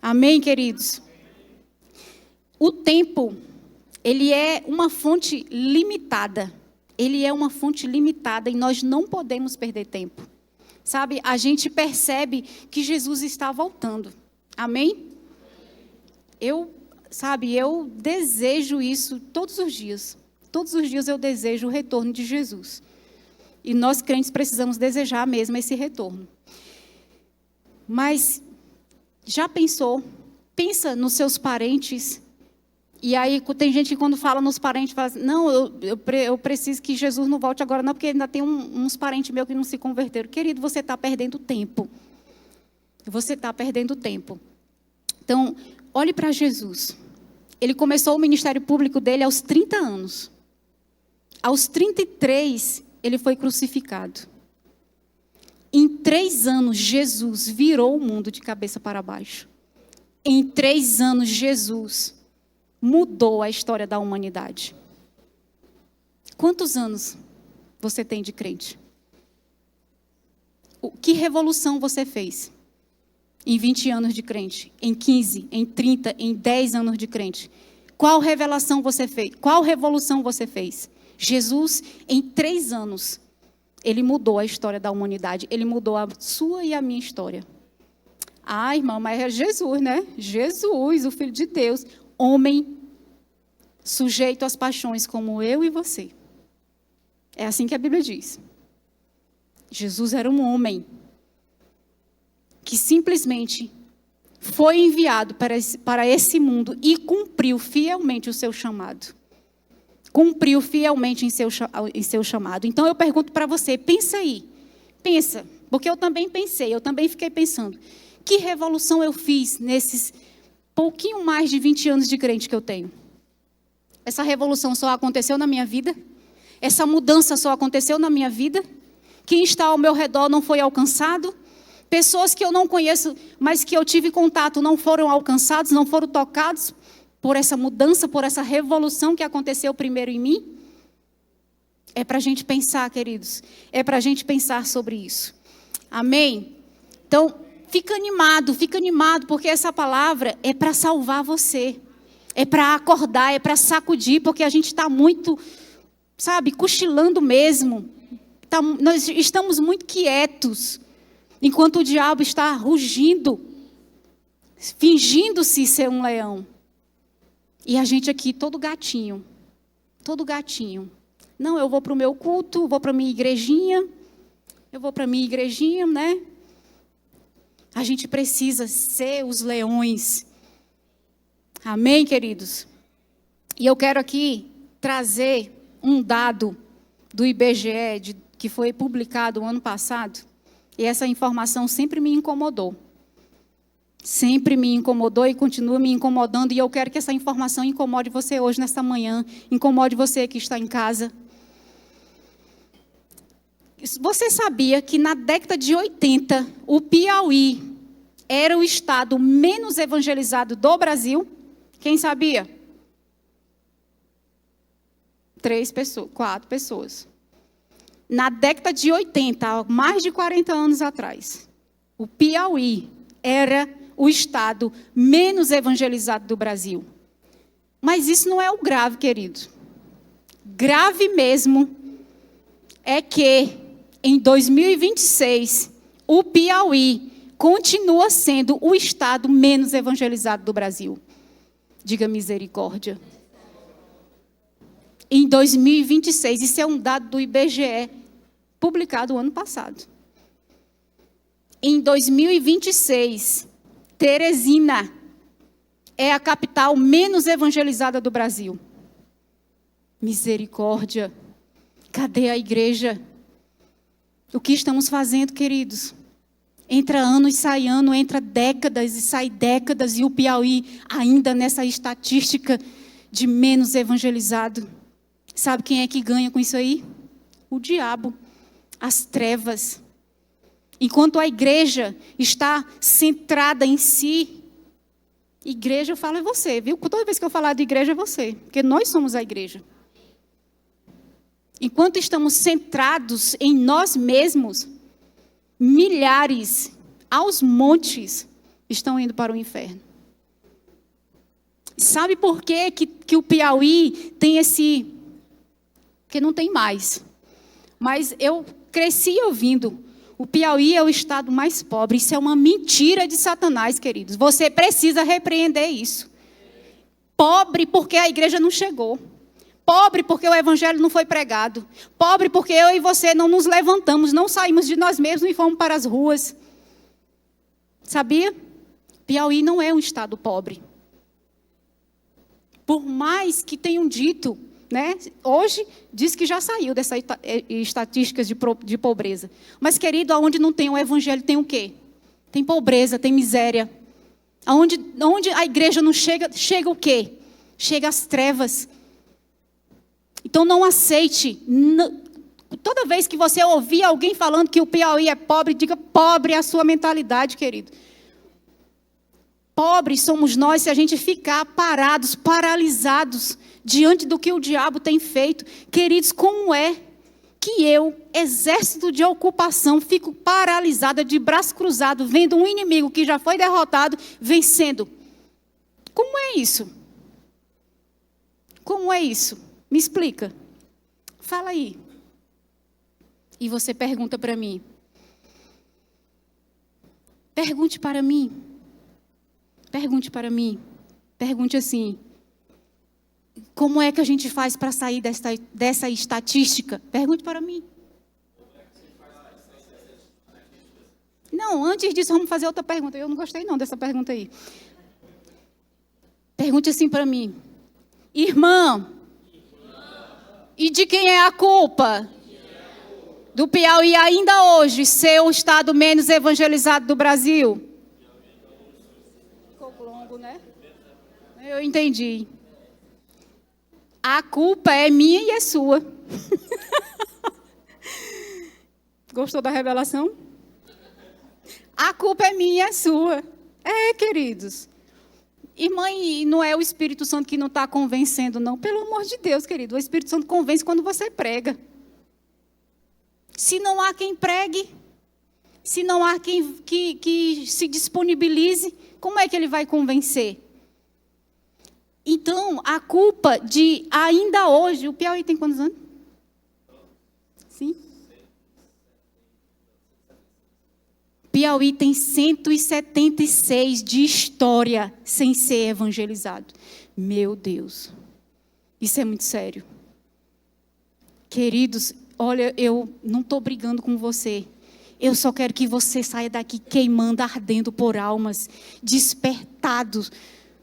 Amém, queridos? O tempo, ele é uma fonte limitada. Ele é uma fonte limitada e nós não podemos perder tempo. Sabe, a gente percebe que Jesus está voltando. Amém? Eu desejo isso todos os dias. Todos os dias eu desejo o retorno de Jesus. E nós crentes precisamos desejar mesmo esse retorno. Mas já pensou? Pensa nos seus parentes. E aí tem gente que quando fala nos parentes, fala assim, não, eu preciso que Jesus não volte agora não, porque ainda tem uns parentes meus que não se converteram. Querido, você está perdendo tempo. Você está perdendo tempo. Então, olhe para Jesus. Ele começou o ministério público dele aos 30 anos. Aos 33, ele foi crucificado. Em 3 anos, Jesus virou o mundo de cabeça para baixo. Em 3 anos, Jesus mudou a história da humanidade. Quantos anos você tem de crente? Que revolução você fez? Em 20 anos de crente, em 15, em 30, em 10 anos de crente. Qual revelação você fez? Qual revolução você fez? Jesus, em 3 anos, ele mudou a história da humanidade. Ele mudou a sua e a minha história. Ah, irmã, mas é Jesus, né? Jesus, o Filho de Deus, homem, sujeito às paixões como eu e você. É assim que a Bíblia diz. Jesus era um homem que simplesmente foi enviado para esse mundo e cumpriu fielmente o seu chamado. Cumpriu fielmente em seu chamado. Então eu pergunto para você, pensa aí. Pensa, porque eu também pensei, eu também fiquei pensando. Que revolução eu fiz nesses pouquinho mais de 20 anos de crente que eu tenho? Essa revolução só aconteceu na minha vida? Essa mudança só aconteceu na minha vida? Quem está ao meu redor não foi alcançado? Pessoas que eu não conheço, mas que eu tive contato, não foram alcançados, não foram tocados por essa mudança, por essa revolução que aconteceu primeiro em mim? É para a gente pensar, queridos. É para a gente pensar sobre isso. Amém? Então, fica animado, porque essa palavra é para salvar você. É para acordar, é para sacudir, porque a gente está muito, cochilando mesmo. Nós estamos muito quietos, enquanto o diabo está rugindo, fingindo-se ser um leão. E a gente aqui, todo gatinho. Não, eu vou para o meu culto, vou para a minha igrejinha, né? A gente precisa ser os leões. Amém, queridos? E eu quero aqui trazer um dado do IBGE, que foi publicado o ano passado, e essa informação sempre me incomodou. Sempre me incomodou e continua me incomodando, e eu quero que essa informação incomode você hoje, nesta manhã, incomode você que está em casa. Você sabia que na década de 80, o Piauí era o estado menos evangelizado do Brasil? Quem sabia? 4 pessoas. Na década de 80, há mais de 40 anos atrás, o Piauí era o estado menos evangelizado do Brasil. Mas isso não é o grave, querido. Grave mesmo é que, em 2026, o Piauí continua sendo o estado menos evangelizado do Brasil. Diga misericórdia. Em 2026, isso é um dado do IBGE, publicado o ano passado. Em 2026, Teresina é a capital menos evangelizada do Brasil. Misericórdia. Cadê a igreja? O que estamos fazendo, queridos? Entra ano e sai ano, entra décadas e sai décadas, e o Piauí ainda nessa estatística de menos evangelizado. Sabe quem é que ganha com isso aí? O diabo, as trevas. Enquanto a igreja está centrada em si, igreja eu falo é você, viu? Toda vez que eu falar de igreja é você, porque nós somos a igreja. Enquanto estamos centrados em nós mesmos, milhares, aos montes, estão indo para o inferno. Sabe por quê que o Piauí tem esse... Porque não tem mais. Mas eu cresci ouvindo. O Piauí é o estado mais pobre. Isso é uma mentira de Satanás, queridos. Você precisa repreender isso. Pobre porque a igreja não chegou. Pobre porque o evangelho não foi pregado. Pobre porque eu e você não nos levantamos, não saímos de nós mesmos e fomos para as ruas. Sabia? Piauí não é um estado pobre. Por mais que tenham dito, né? Hoje diz que já saiu dessas estatísticas de pobreza. Mas, querido, aonde não tem o evangelho tem o quê? Tem pobreza, tem miséria. Aonde a igreja não chega, chega o quê? Chega as trevas. Então não aceite. Toda vez que você ouvir alguém falando que o Piauí é pobre, diga: pobre é a sua mentalidade, querido. Pobres somos nós se a gente ficar parados, paralisados diante do que o diabo tem feito. Queridos, como é que eu, exército de ocupação, fico paralisada, de braço cruzado, vendo um inimigo que já foi derrotado, vencendo? Como é isso? Como é isso? Me explica. Fala aí. E você pergunta para mim. Pergunte para mim. Pergunte para mim. Pergunte assim. Como é que a gente faz para sair dessa estatística? Pergunte para mim. Não, antes disso vamos fazer outra pergunta. Eu não gostei não dessa pergunta aí. Pergunte assim para mim. Irmã, e de quem é a culpa? Do Piauí ainda hoje ser o estado menos evangelizado do Brasil? Ficou longo, né? Eu entendi. A culpa é minha e é sua. Gostou da revelação? A culpa é minha e é sua. É, queridos. Irmã, e não é o Espírito Santo que não está convencendo, não. Pelo amor de Deus, querido. O Espírito Santo convence quando você prega. Se não há quem pregue, se não há quem que se disponibilize, como é que ele vai convencer? Então, a culpa de ainda hoje... O Piauí tem quantos anos? Sim. Piauí tem 176 de história sem ser evangelizado. Meu Deus. Isso é muito sério. Queridos, olha, eu não estou brigando com você. Eu só quero que você saia daqui queimando, ardendo por almas, despertado,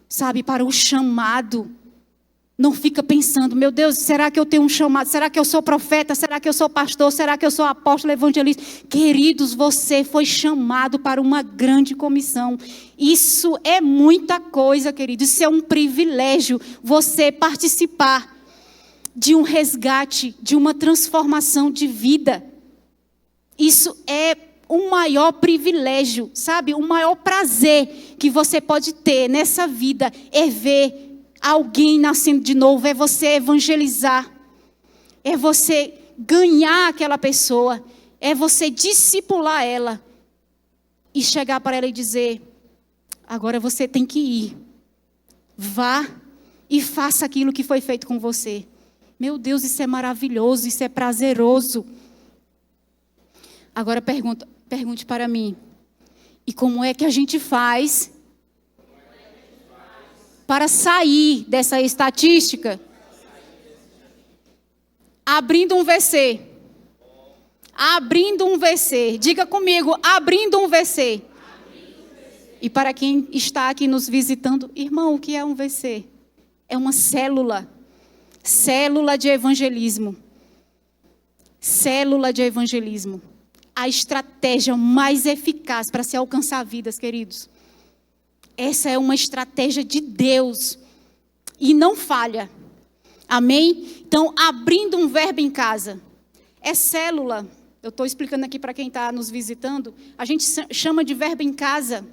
sabe, para o chamado. Não fica pensando, meu Deus, será que eu tenho um chamado? Será que eu sou profeta? Será que eu sou pastor? Será que eu sou apóstolo, evangelista? Queridos, você foi chamado para uma grande comissão. Isso é muita coisa, queridos. Isso é um privilégio, você participar de um resgate, de uma transformação de vida. Isso é o maior privilégio, sabe? O maior prazer que você pode ter nessa vida é ver alguém nascendo de novo, é você evangelizar, é você ganhar aquela pessoa, é você discipular ela e chegar para ela e dizer: agora você tem que ir, vá e faça aquilo que foi feito com você. Meu Deus, isso é maravilhoso, isso é prazeroso. Agora pergunte para mim, e como é que a gente faz para sair dessa estatística? Abrindo um VC. Abrindo um VC. Diga comigo, abrindo um VC. E para quem está aqui nos visitando, irmão, o que é um VC? É uma célula. Célula de evangelismo. Célula de evangelismo. A estratégia mais eficaz para se alcançar vidas, queridos. Essa é uma estratégia de Deus. e não falha. Amém? Então, abrindo um verbo em casa. É célula. Eu estou explicando aqui para quem está nos visitando. A gente chama de verbo em casa,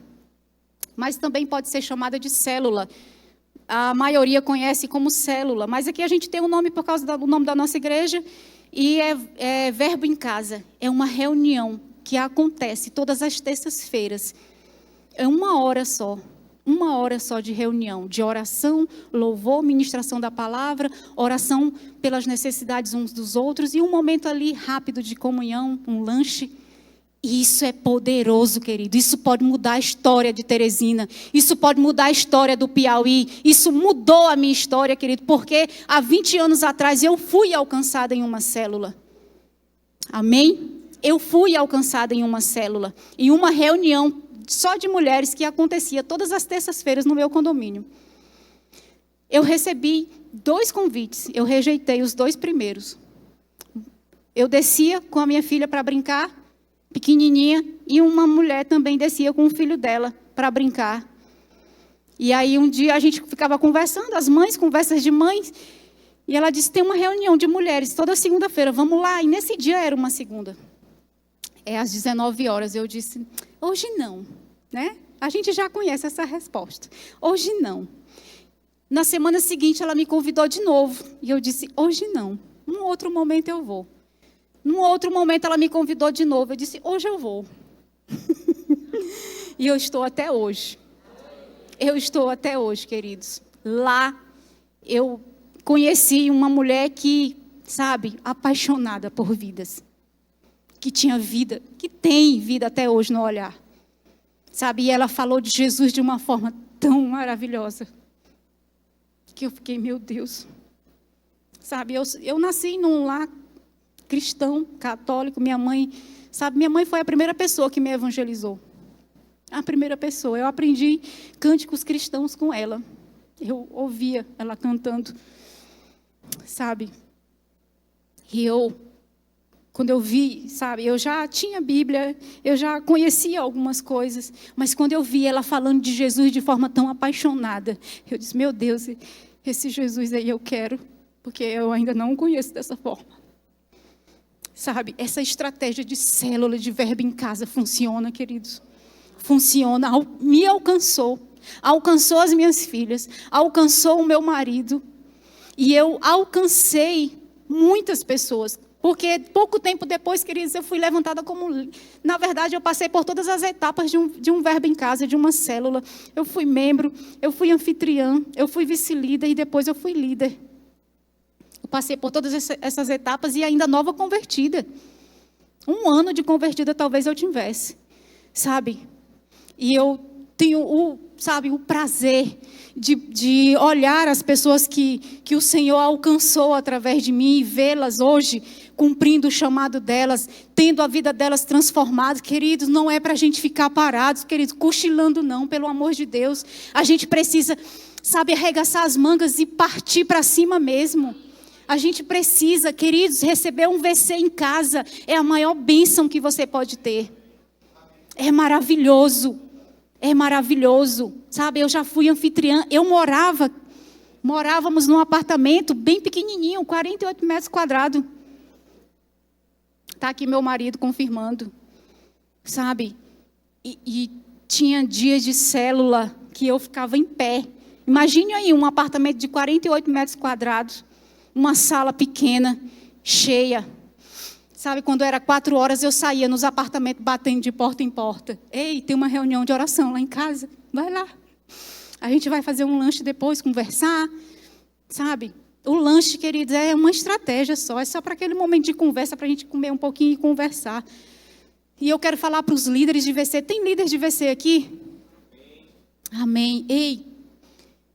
mas também pode ser chamada de célula. A maioria conhece como célula, mas aqui a gente tem um nome por causa do nome da nossa igreja, e é verbo em casa. É uma reunião que acontece todas as terças-feiras. É uma hora só de reunião, de oração, louvor, ministração da palavra, oração pelas necessidades uns dos outros e um momento ali rápido de comunhão, um lanche. E isso é poderoso, querido. Isso pode mudar a história de Teresina. Isso pode mudar a história do Piauí. Isso mudou a minha história, querido, porque há 20 anos atrás eu fui alcançada em uma célula. Amém? Eu fui alcançada em uma célula, em uma reunião só de mulheres que acontecia todas as terças-feiras no meu condomínio. Eu recebi 2 convites, eu rejeitei os 2 primeiros. Eu descia com a minha filha para brincar, pequenininha, e uma mulher também descia com o filho dela para brincar. E aí um dia a gente ficava conversando, as mães, conversas de mães, e ela disse, tem uma reunião de mulheres toda segunda-feira, vamos lá. E nesse dia era uma segunda. Às 19 horas, eu disse, hoje não, né? A gente já conhece essa resposta. Hoje não. Na semana seguinte, ela me convidou de novo. E eu disse, hoje não. Num outro momento eu vou. Num outro momento, ela me convidou de novo. Eu disse, hoje eu vou. E eu estou até hoje. Eu estou até hoje, queridos. Lá, eu conheci uma mulher que, sabe, apaixonada por vidas. Que tinha vida, que tem vida até hoje no olhar. Sabe, e ela falou de Jesus de uma forma tão maravilhosa, que eu fiquei, meu Deus. Sabe, eu nasci num lar cristão, católico, minha mãe foi a primeira pessoa que me evangelizou. A primeira pessoa, eu aprendi cânticos cristãos com ela. Eu ouvia ela cantando, sabe, e quando eu vi, sabe, eu já tinha Bíblia, eu já conhecia algumas coisas, mas quando eu vi ela falando de Jesus de forma tão apaixonada, eu disse, meu Deus, esse Jesus aí eu quero, porque eu ainda não o conheço dessa forma. Sabe, essa estratégia de célula, de verbo em casa funciona, queridos. Funciona, me alcançou as minhas filhas, alcançou o meu marido, e eu alcancei muitas pessoas. Porque pouco tempo depois, queridos, eu fui levantada como... Na verdade, eu passei por todas as etapas de um verbo em casa, de uma célula. Eu fui membro, eu fui anfitriã, eu fui vice-líder e depois eu fui líder. Eu passei por todas essas etapas e ainda nova convertida. 1 ano de convertida talvez eu tivesse, sabe? E eu tenho o prazer de olhar as pessoas que o Senhor alcançou através de mim e vê-las hoje cumprindo o chamado delas, tendo a vida delas transformada. Queridos, não é para a gente ficar parados, queridos, cochilando não, pelo amor de Deus. A gente precisa, sabe, arregaçar as mangas e partir para cima mesmo. A gente precisa, queridos, receber um VC em casa é a maior bênção que você pode ter. É maravilhoso. É maravilhoso, sabe? Eu já fui anfitriã, morávamos num apartamento bem pequenininho, 48 metros quadrados. Está aqui meu marido confirmando, sabe? E tinha dias de célula que eu ficava em pé. Imagine aí um apartamento de 48 metros quadrados, uma sala pequena, cheia. Sabe, quando era 4 horas, eu saía nos apartamentos batendo de porta em porta. Ei, tem uma reunião de oração lá em casa. Vai lá. A gente vai fazer um lanche depois, conversar. Sabe? O lanche, queridos, é uma estratégia só. É só para aquele momento de conversa, para a gente comer um pouquinho e conversar. E eu quero falar para os líderes de VC. Tem líderes de VC aqui? Amém. Ei,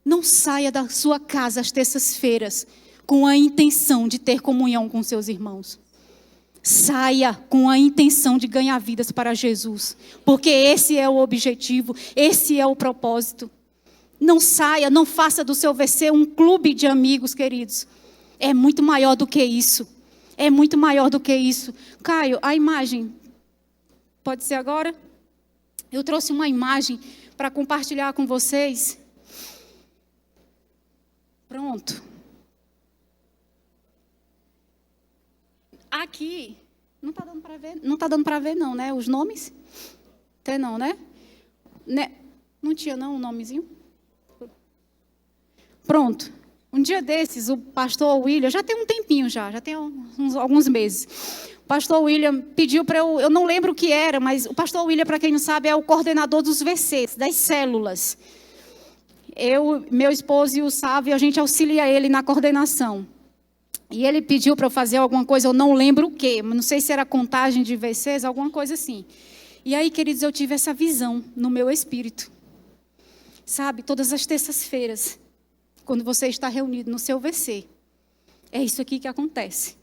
não saia da sua casa às terças-feiras com a intenção de ter comunhão com seus irmãos. Saia com a intenção de ganhar vidas para Jesus, porque esse é o objetivo, esse é o propósito. Não saia, não faça do seu VC um clube de amigos, queridos. É muito maior do que isso. É muito maior do que isso. Caio, a imagem, pode ser agora? Eu trouxe uma imagem para compartilhar com vocês. Pronto. Aqui, não está dando para ver, não está dando para ver não, né? Os nomes? Tem não, né? Não tinha não um nomezinho? Pronto. Um dia desses, o pastor William, já tem um tempinho já tem alguns meses. O pastor William pediu para eu não lembro o que era, mas o pastor William, para quem não sabe, é o coordenador dos VCs, das células. Eu, meu esposo e o Sávio, a gente auxilia ele na coordenação. E ele pediu para eu fazer alguma coisa, eu não lembro o quê, não sei se era contagem de VCs, alguma coisa assim. E aí, queridos, eu tive essa visão no meu espírito. Sabe, todas as terças-feiras, quando você está reunido no seu VC, é isso aqui que acontece.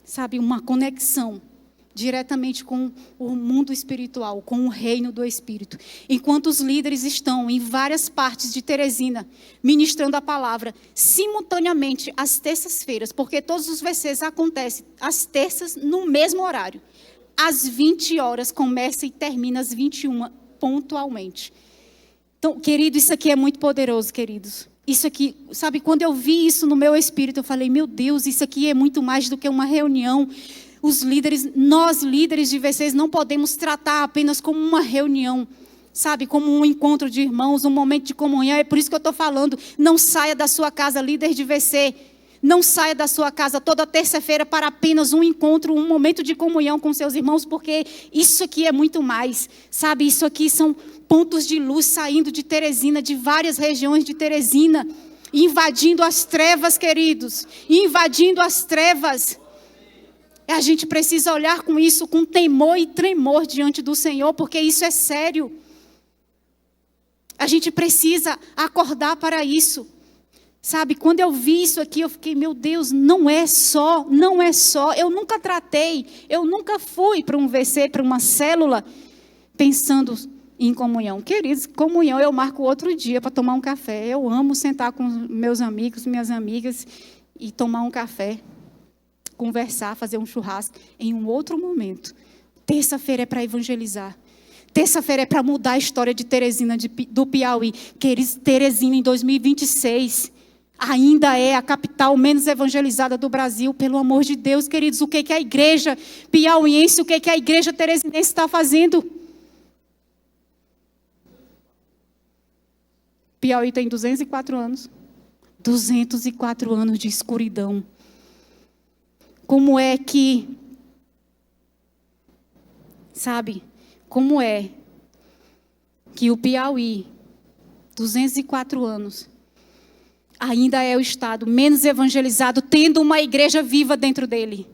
Sabe, uma conexão diretamente com o mundo espiritual, com o reino do Espírito. Enquanto os líderes estão em várias partes de Teresina, ministrando a palavra, simultaneamente, às terças-feiras, porque todos os VCs acontecem às terças, no mesmo horário. Às 20 horas, começa e termina às 21, pontualmente. Então, querido, isso aqui é muito poderoso, queridos. Isso aqui, sabe, quando eu vi isso no meu espírito, eu falei, meu Deus, isso aqui é muito mais do que uma reunião. Os líderes, nós líderes de VCs, não podemos tratar apenas como uma reunião, sabe, como um encontro de irmãos, um momento de comunhão. É por isso que eu estou falando, não saia da sua casa, líder de VC, não saia da sua casa toda terça-feira para apenas um encontro, um momento de comunhão com seus irmãos, porque isso aqui é muito mais, sabe, isso aqui são pontos de luz saindo de Teresina, de várias regiões de Teresina, invadindo as trevas, queridos, invadindo as trevas. A gente precisa olhar com isso, com temor e tremor diante do Senhor, porque isso é sério. A gente precisa acordar para isso. Sabe, quando eu vi isso aqui, eu fiquei, meu Deus, não é só. Eu nunca tratei, eu nunca fui para um VC, para uma célula, pensando em comunhão. Queridos, comunhão eu marco outro dia para tomar um café. Eu amo sentar com meus amigos, minhas amigas e tomar um café, conversar, fazer um churrasco em um outro momento. Terça-feira é para evangelizar. Terça-feira é para mudar a história de Teresina, do Piauí. Queridos, Teresina em 2026 ainda é a capital menos evangelizada do Brasil. Pelo amor de Deus, queridos, o que a igreja piauiense, o que a igreja teresinense está fazendo? Piauí tem 204 anos. 204 anos de escuridão. Como é que, sabe, como é que o Piauí, 204 anos, ainda é o estado menos evangelizado, tendo uma igreja viva dentro dele?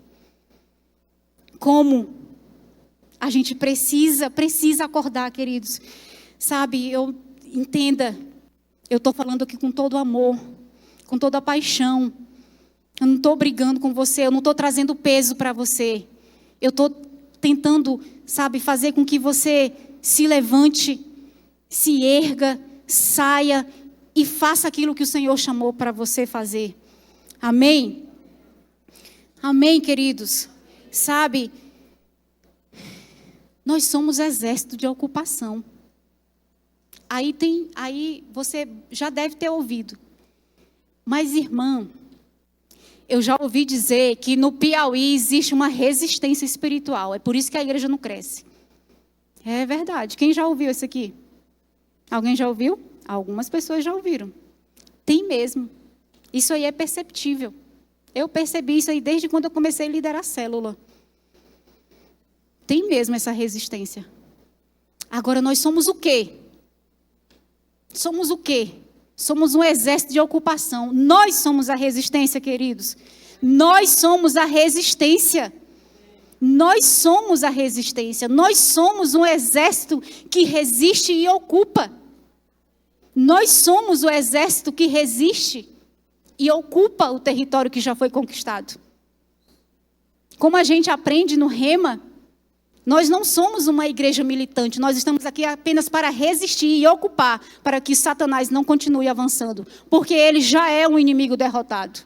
Como a gente precisa acordar, queridos. Sabe, entenda, eu estou falando aqui com todo amor, com toda a paixão. Eu não estou brigando com você, eu não estou trazendo peso para você. Eu estou tentando, sabe, fazer com que você se levante, se erga, saia e faça aquilo que o Senhor chamou para você fazer. Amém? Amém, queridos? Sabe, nós somos exército de ocupação. Aí você já deve ter ouvido. Mas, irmã, eu já ouvi dizer que no Piauí existe uma resistência espiritual. É por isso que a igreja não cresce. É verdade. Quem já ouviu isso aqui? Alguém já ouviu? Algumas pessoas já ouviram. Tem mesmo. Isso aí é perceptível. Eu percebi isso aí desde quando eu comecei a liderar a célula. Tem mesmo essa resistência. Agora, nós somos o quê? Somos o quê? Somos um exército de ocupação. Nós somos a resistência, queridos. Nós somos a resistência. Nós somos a resistência. Nós somos um exército que resiste e ocupa. Nós somos o exército que resiste e ocupa o território que já foi conquistado. Como a gente aprende no Rema, nós não somos uma igreja militante, nós estamos aqui apenas para resistir e ocupar, para que Satanás não continue avançando, porque ele já é um inimigo derrotado.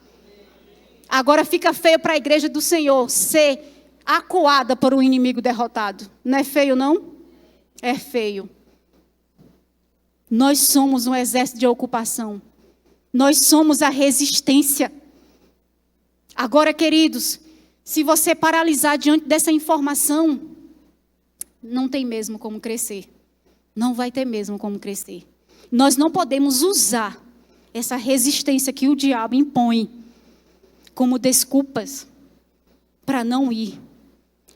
Agora fica feio para a igreja do Senhor ser acuada por um inimigo derrotado. Não é feio, não? É feio. Nós somos um exército de ocupação. Nós somos a resistência. Agora, queridos, se você paralisar diante dessa informação, não tem mesmo como crescer. Não vai ter mesmo como crescer. Nós não podemos usar essa resistência que o diabo impõe como desculpas para não ir,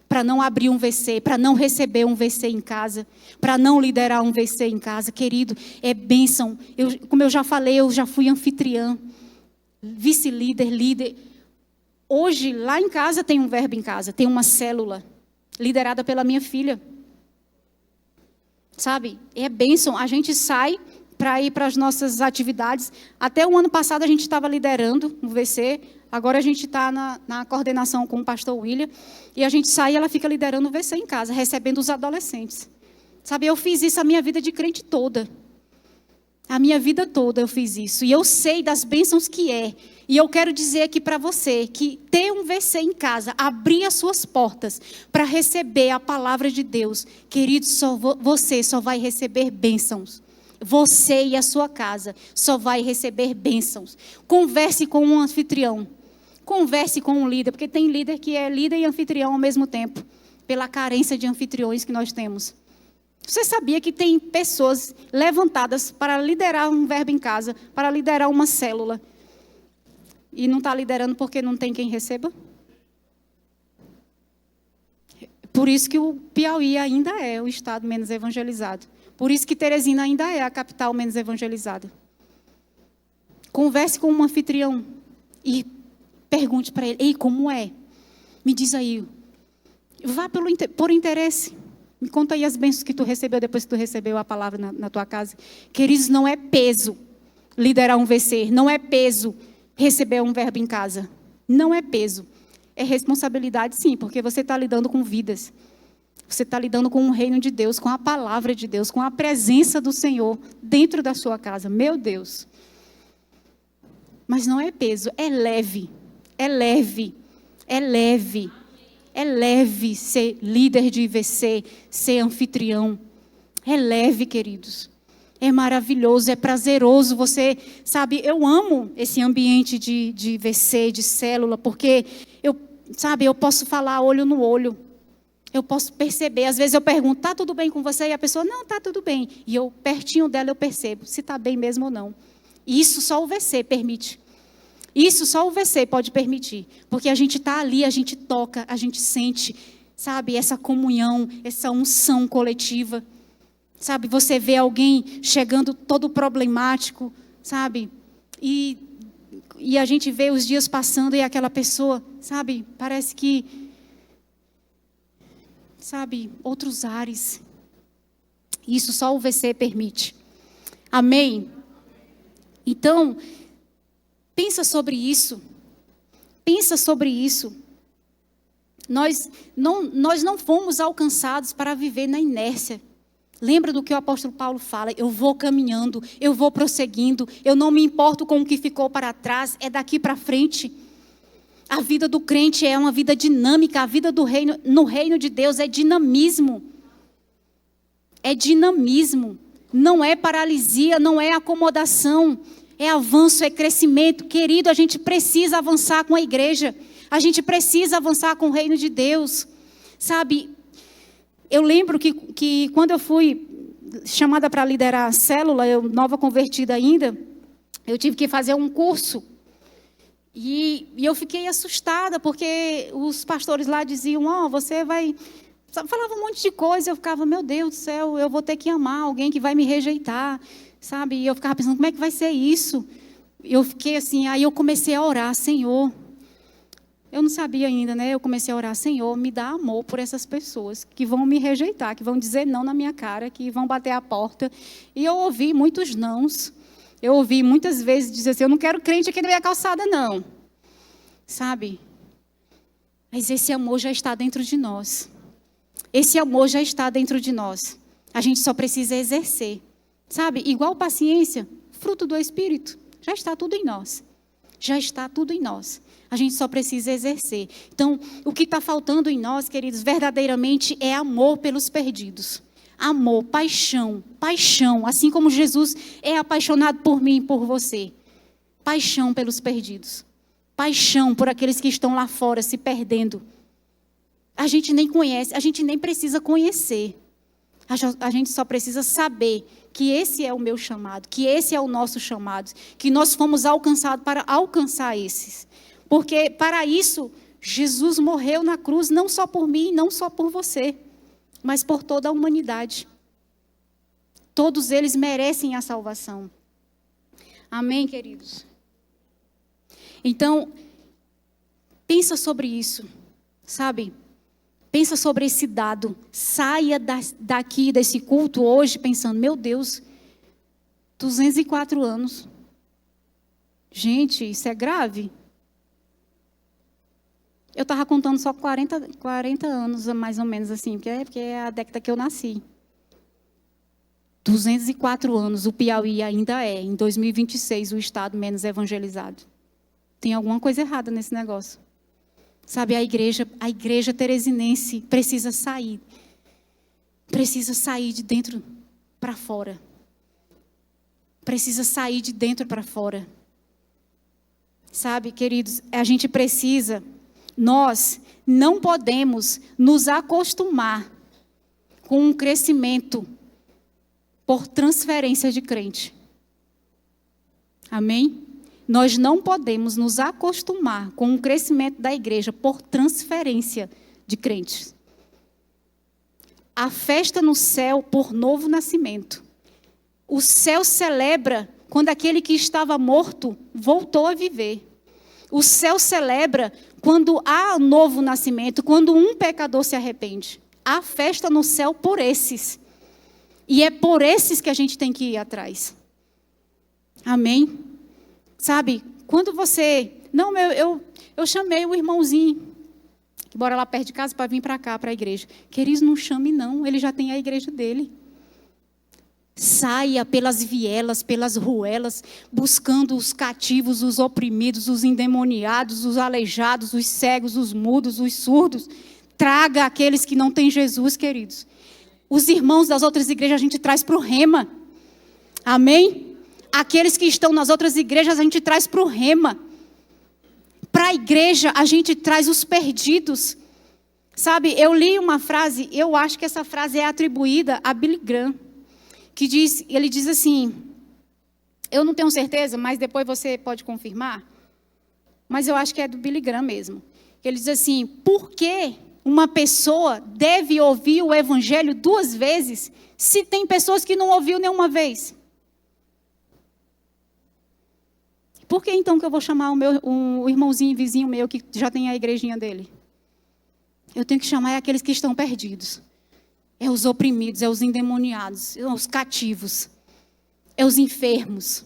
para não abrir um VC, para não receber um VC em casa, para não liderar um VC em casa. Querido, é bênção. Como eu já falei, eu já fui anfitriã, vice-líder, líder. Hoje, lá em casa, tem um verbo em casa, tem uma célula liderada pela minha filha. Sabe? É bênção. A gente sai para ir para as nossas atividades. Até o ano passado a gente estava liderando no VC, agora a gente está na coordenação com o pastor William, e a gente sai e ela fica liderando o VC em casa, recebendo os adolescentes. Sabe, eu fiz isso a minha vida de crente toda. A minha vida toda eu fiz isso. E eu sei das bênçãos que é. E eu quero dizer aqui para você que ter um VC em casa, abrir as suas portas para receber a palavra de Deus, querido, você só vai receber bênçãos. Você e a sua casa só vai receber bênçãos. Converse com um anfitrião. Converse com um líder, porque tem líder que é líder e anfitrião ao mesmo tempo, pela carência de anfitriões que nós temos. Você sabia que tem pessoas levantadas para liderar um verbo em casa, para liderar uma célula, e não está liderando porque não tem quem receba? Por isso que o Piauí ainda é o estado menos evangelizado. Por isso que Teresina ainda é a capital menos evangelizada. Converse com um anfitrião e pergunte para ele: ei, como é? Me diz aí. Vá por interesse. Me conta aí as bênçãos que tu recebeu depois que tu recebeu a palavra na tua casa. Queridos, não é peso liderar um VC. Não é peso receber um verbo em casa. Não é peso. É responsabilidade, sim, porque você está lidando com vidas. Você está lidando com o reino de Deus, com a palavra de Deus, com a presença do Senhor dentro da sua casa. Meu Deus. Mas não é peso, é leve. É leve. É leve. É leve ser líder de IVC, ser anfitrião. É leve, queridos. É maravilhoso, é prazeroso. Você sabe, eu amo esse ambiente de IVC, de célula, porque eu posso falar olho no olho. Eu posso perceber, às vezes eu pergunto: está tudo bem com você? E a pessoa: não, está tudo bem. E eu, pertinho dela, eu percebo se está bem mesmo ou não. E isso só o VC permite. Isso só o VC pode permitir. Porque a gente está ali, a gente toca, a gente sente, sabe, essa comunhão, essa unção coletiva. Sabe, você vê alguém chegando todo problemático, sabe? E a gente vê os dias passando e aquela pessoa, sabe, parece que, sabe, outros ares. Isso só o VC permite. Amém? Então, pensa sobre isso. Pensa sobre isso. Nós não fomos alcançados para viver na inércia. Lembra do que o apóstolo Paulo fala: eu vou caminhando, eu vou prosseguindo, eu não me importo com o que ficou para trás, é daqui para frente. A vida do crente é uma vida dinâmica, a vida do reino, no reino de Deus é dinamismo. É dinamismo, não é paralisia, não é acomodação, é avanço, é crescimento. Querido, a gente precisa avançar com a igreja, a gente precisa avançar com o reino de Deus, sabe? Eu lembro que quando eu fui chamada para liderar a célula, eu nova convertida ainda, eu tive que fazer um curso. E eu fiquei assustada, porque os pastores lá diziam: você vai... Falava um monte de coisa, eu ficava: meu Deus do céu, eu vou ter que amar alguém que vai me rejeitar, sabe? E eu ficava pensando: como é que vai ser isso? Eu fiquei assim, aí eu comecei a orar: Senhor... Eu não sabia ainda, né? Eu comecei a orar: Senhor, me dá amor por essas pessoas que vão me rejeitar, que vão dizer não na minha cara, que vão bater a porta. E eu ouvi muitos nãos. Eu ouvi muitas vezes dizer assim: eu não quero crente aqui na minha calçada, não. Sabe? Mas esse amor já está dentro de nós. Esse amor já está dentro de nós. A gente só precisa exercer. Sabe? Igual paciência, fruto do Espírito. Já está tudo em nós. Já está tudo em nós. A gente só precisa exercer. Então, o que está faltando em nós, queridos, verdadeiramente é amor pelos perdidos. Amor, paixão, paixão. Assim como Jesus é apaixonado por mim e por você. paixão pelos perdidos, paixão por aqueles que estão lá fora se perdendo. A gente nem conhece, a gente nem precisa conhecer. A gente só precisa saber que esse é o meu chamado, que esse é o nosso chamado, que nós fomos alcançados para alcançar esses. Porque para isso, Jesus morreu na cruz, não só por mim, não só por você, mas por toda a humanidade. Todos eles merecem a salvação. Amém, queridos? Então, pensa sobre isso, sabe? Pensa sobre esse dado. Saia daqui desse culto hoje pensando, meu Deus, 204 anos. Gente, isso é grave. Eu estava contando só 40 anos, mais ou menos assim, porque é a década que eu nasci. 204 anos, o Piauí ainda é, em 2026, o estado menos evangelizado. Tem alguma coisa errada nesse negócio. Sabe, a igreja teresinense precisa sair de dentro para fora. Precisa sair de dentro para fora. Sabe, queridos, nós não podemos nos acostumar com um crescimento por transferência de crente. Amém? Nós não podemos nos acostumar com o crescimento da igreja por transferência de crentes. A festa no céu por novo nascimento. O céu celebra quando aquele que estava morto voltou a viver. O céu celebra quando há novo nascimento, quando um pecador se arrepende. Há festa no céu por esses. E é por esses que a gente tem que ir atrás. Amém? Sabe, quando você... Não, eu chamei o irmãozinho que mora lá perto de casa para vir para cá, para a igreja. Queridos, não chame não, ele já tem a igreja dele. Saia pelas vielas, pelas ruelas, buscando os cativos, os oprimidos, os endemoniados, os aleijados, os cegos, os mudos, os surdos. Traga aqueles que não têm Jesus, queridos. Os irmãos das outras igrejas a gente traz para o rema. Amém? Aqueles que estão nas outras igrejas a gente traz para o rema. Para a igreja a gente traz os perdidos. Sabe, eu li uma frase, eu acho que essa frase é atribuída a Billy Graham. Ele diz assim, eu não tenho certeza, mas depois você pode confirmar, mas eu acho que é do Billy Graham mesmo. Ele diz assim, por que uma pessoa deve ouvir o evangelho 2 vezes, se tem pessoas que não ouviu nenhuma vez? Por que então que eu vou chamar o irmãozinho vizinho meu que já tem a igrejinha dele? Eu tenho que chamar aqueles que estão perdidos. É os oprimidos, é os endemoniados, é os cativos, é os enfermos,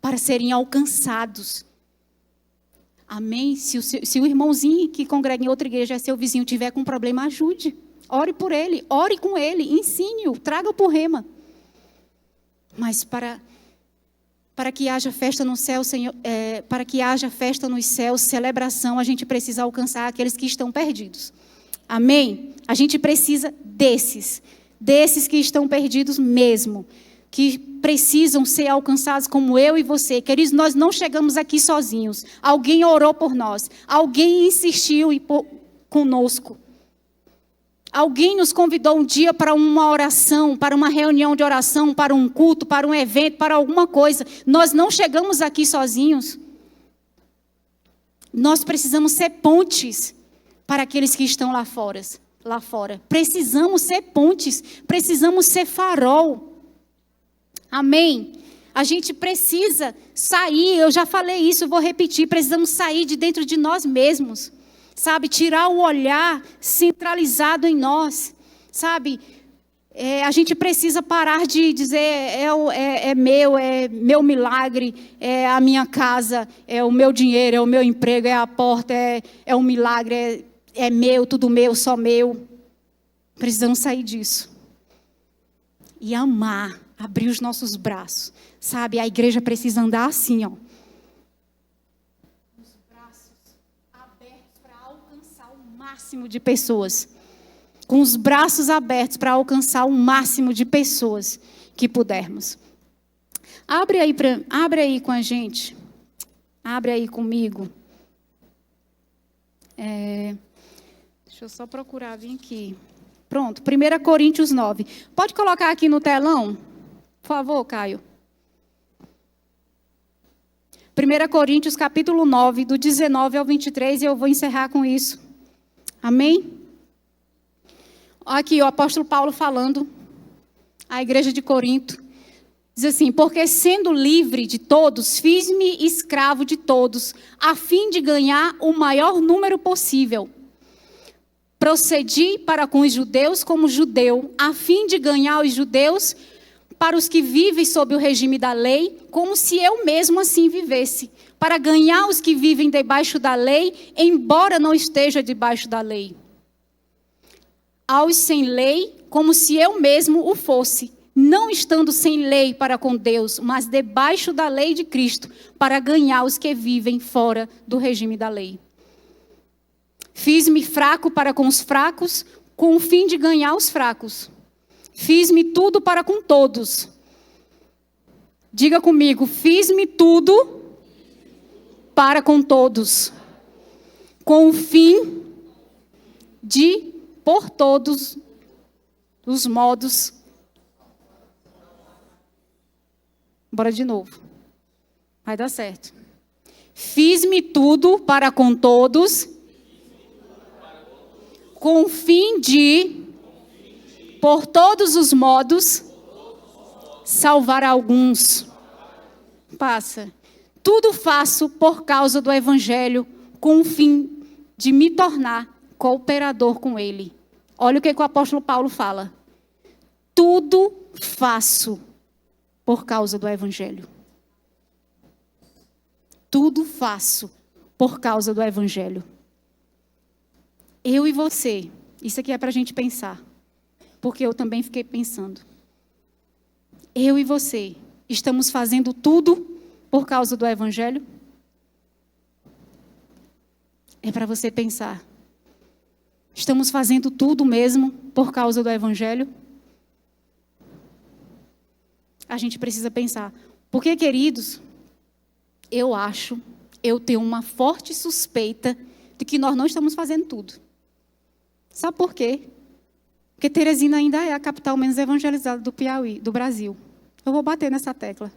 para serem alcançados. Amém? Se o irmãozinho que congrega em outra igreja é seu vizinho, tiver com problema, ajude. Ore por ele, ore com ele, ensine-o, traga-o para o rema. Mas para que haja festa no céu, Senhor, para que haja festa nos céus, celebração, a gente precisa alcançar aqueles que estão perdidos. Amém? A gente precisa desses que estão perdidos mesmo, que precisam ser alcançados como eu e você. Queridos, nós não chegamos aqui sozinhos. Alguém orou por nós. Alguém insistiu conosco. Alguém nos convidou um dia para uma oração, para uma reunião de oração, para um culto, para um evento, para alguma coisa. Nós não chegamos aqui sozinhos. Nós precisamos ser pontes para aqueles que estão lá fora. Precisamos ser pontes, precisamos ser farol. Amém? A gente precisa sair, eu já falei isso, eu vou repetir, precisamos sair de dentro de nós mesmos. Sabe, tirar o olhar centralizado em nós. Sabe, a gente precisa parar de dizer, é meu milagre, é a minha casa, é o meu dinheiro, é o meu emprego, é a porta, é um milagre, é meu, tudo meu, só meu. Precisamos sair disso. E amar, abrir os nossos braços. Sabe, a igreja precisa andar assim, ó. Os braços abertos para alcançar o máximo de pessoas. Com os braços abertos para alcançar o máximo de pessoas que pudermos. Abre aí com a gente. Abre aí comigo. Deixa eu só procurar, vim aqui. Pronto, 1 Coríntios 9. Pode colocar aqui no telão? Por favor, Caio. 1 Coríntios, capítulo 9, do 19 ao 23, e eu vou encerrar com isso. Amém? Aqui o apóstolo Paulo falando, à igreja de Corinto. Diz assim: porque sendo livre de todos, fiz-me escravo de todos, a fim de ganhar o maior número possível. Procedi para com os judeus como judeu, a fim de ganhar os judeus para os que vivem sob o regime da lei, como se eu mesmo assim vivesse. Para ganhar os que vivem debaixo da lei, embora não esteja debaixo da lei. Aos sem lei, como se eu mesmo o fosse, não estando sem lei para com Deus, mas debaixo da lei de Cristo, para ganhar os que vivem fora do regime da lei. Fiz-me fraco para com os fracos, com o fim de ganhar os fracos. Fiz-me tudo para com todos. Diga comigo, fiz-me tudo para com todos, com o fim de, por todos os modos. Bora de novo. Vai dar certo. Fiz-me tudo para com todos, com o fim de, por todos os modos, salvar alguns. Passa. Tudo faço por causa do Evangelho, com o fim de me tornar cooperador com ele. Olha o que o apóstolo Paulo fala. Tudo faço por causa do Evangelho. Tudo faço por causa do Evangelho. Eu e você, isso aqui é para a gente pensar, porque eu também fiquei pensando. Eu e você, estamos fazendo tudo por causa do Evangelho? É para você pensar. Estamos fazendo tudo mesmo por causa do Evangelho? A gente precisa pensar. Porque, queridos, eu tenho uma forte suspeita de que nós não estamos fazendo tudo. Sabe por quê? Porque Teresina ainda é a capital menos evangelizada do Piauí, do Brasil. Eu vou bater nessa tecla.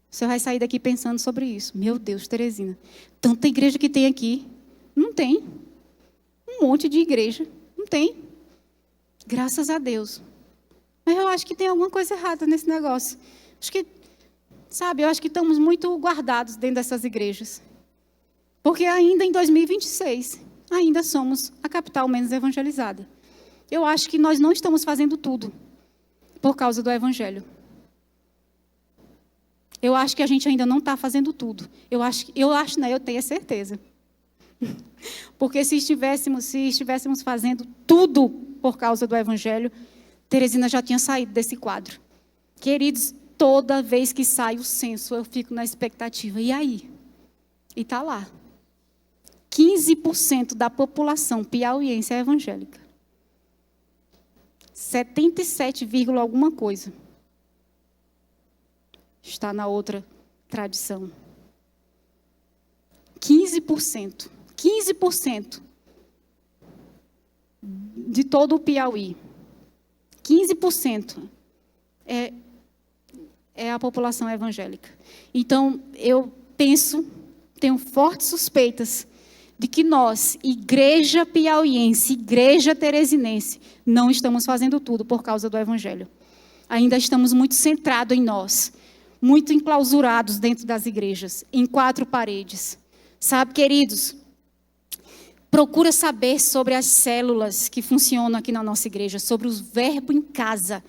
Você vai sair daqui pensando sobre isso. Meu Deus, Teresina, tanta igreja que tem aqui. Não tem. Um monte de igreja. Não tem. Graças a Deus. Mas eu acho que tem alguma coisa errada nesse negócio. Eu acho que estamos muito guardados dentro dessas igrejas. Porque ainda em 2026, ainda somos a capital menos evangelizada. Eu acho que nós não estamos fazendo tudo por causa do Evangelho. Eu acho que a gente ainda não está fazendo tudo. Eu tenho certeza. Porque se estivéssemos fazendo tudo por causa do Evangelho, Teresina já tinha saído desse quadro. Queridos, toda vez que sai o censo, eu fico na expectativa. E aí? E está lá. 15% da população piauiense é evangélica. 77, alguma coisa. Está na outra tradição. 15%. 15% de todo o Piauí. 15% é a população evangélica. Então, eu tenho fortes suspeitas de que nós, igreja piauiense, igreja teresinense, não estamos fazendo tudo por causa do Evangelho. Ainda estamos muito centrados em nós, muito enclausurados dentro das igrejas, em 4 paredes. Sabe, queridos, procura saber sobre as células que funcionam aqui na nossa igreja, sobre os verbos em casa.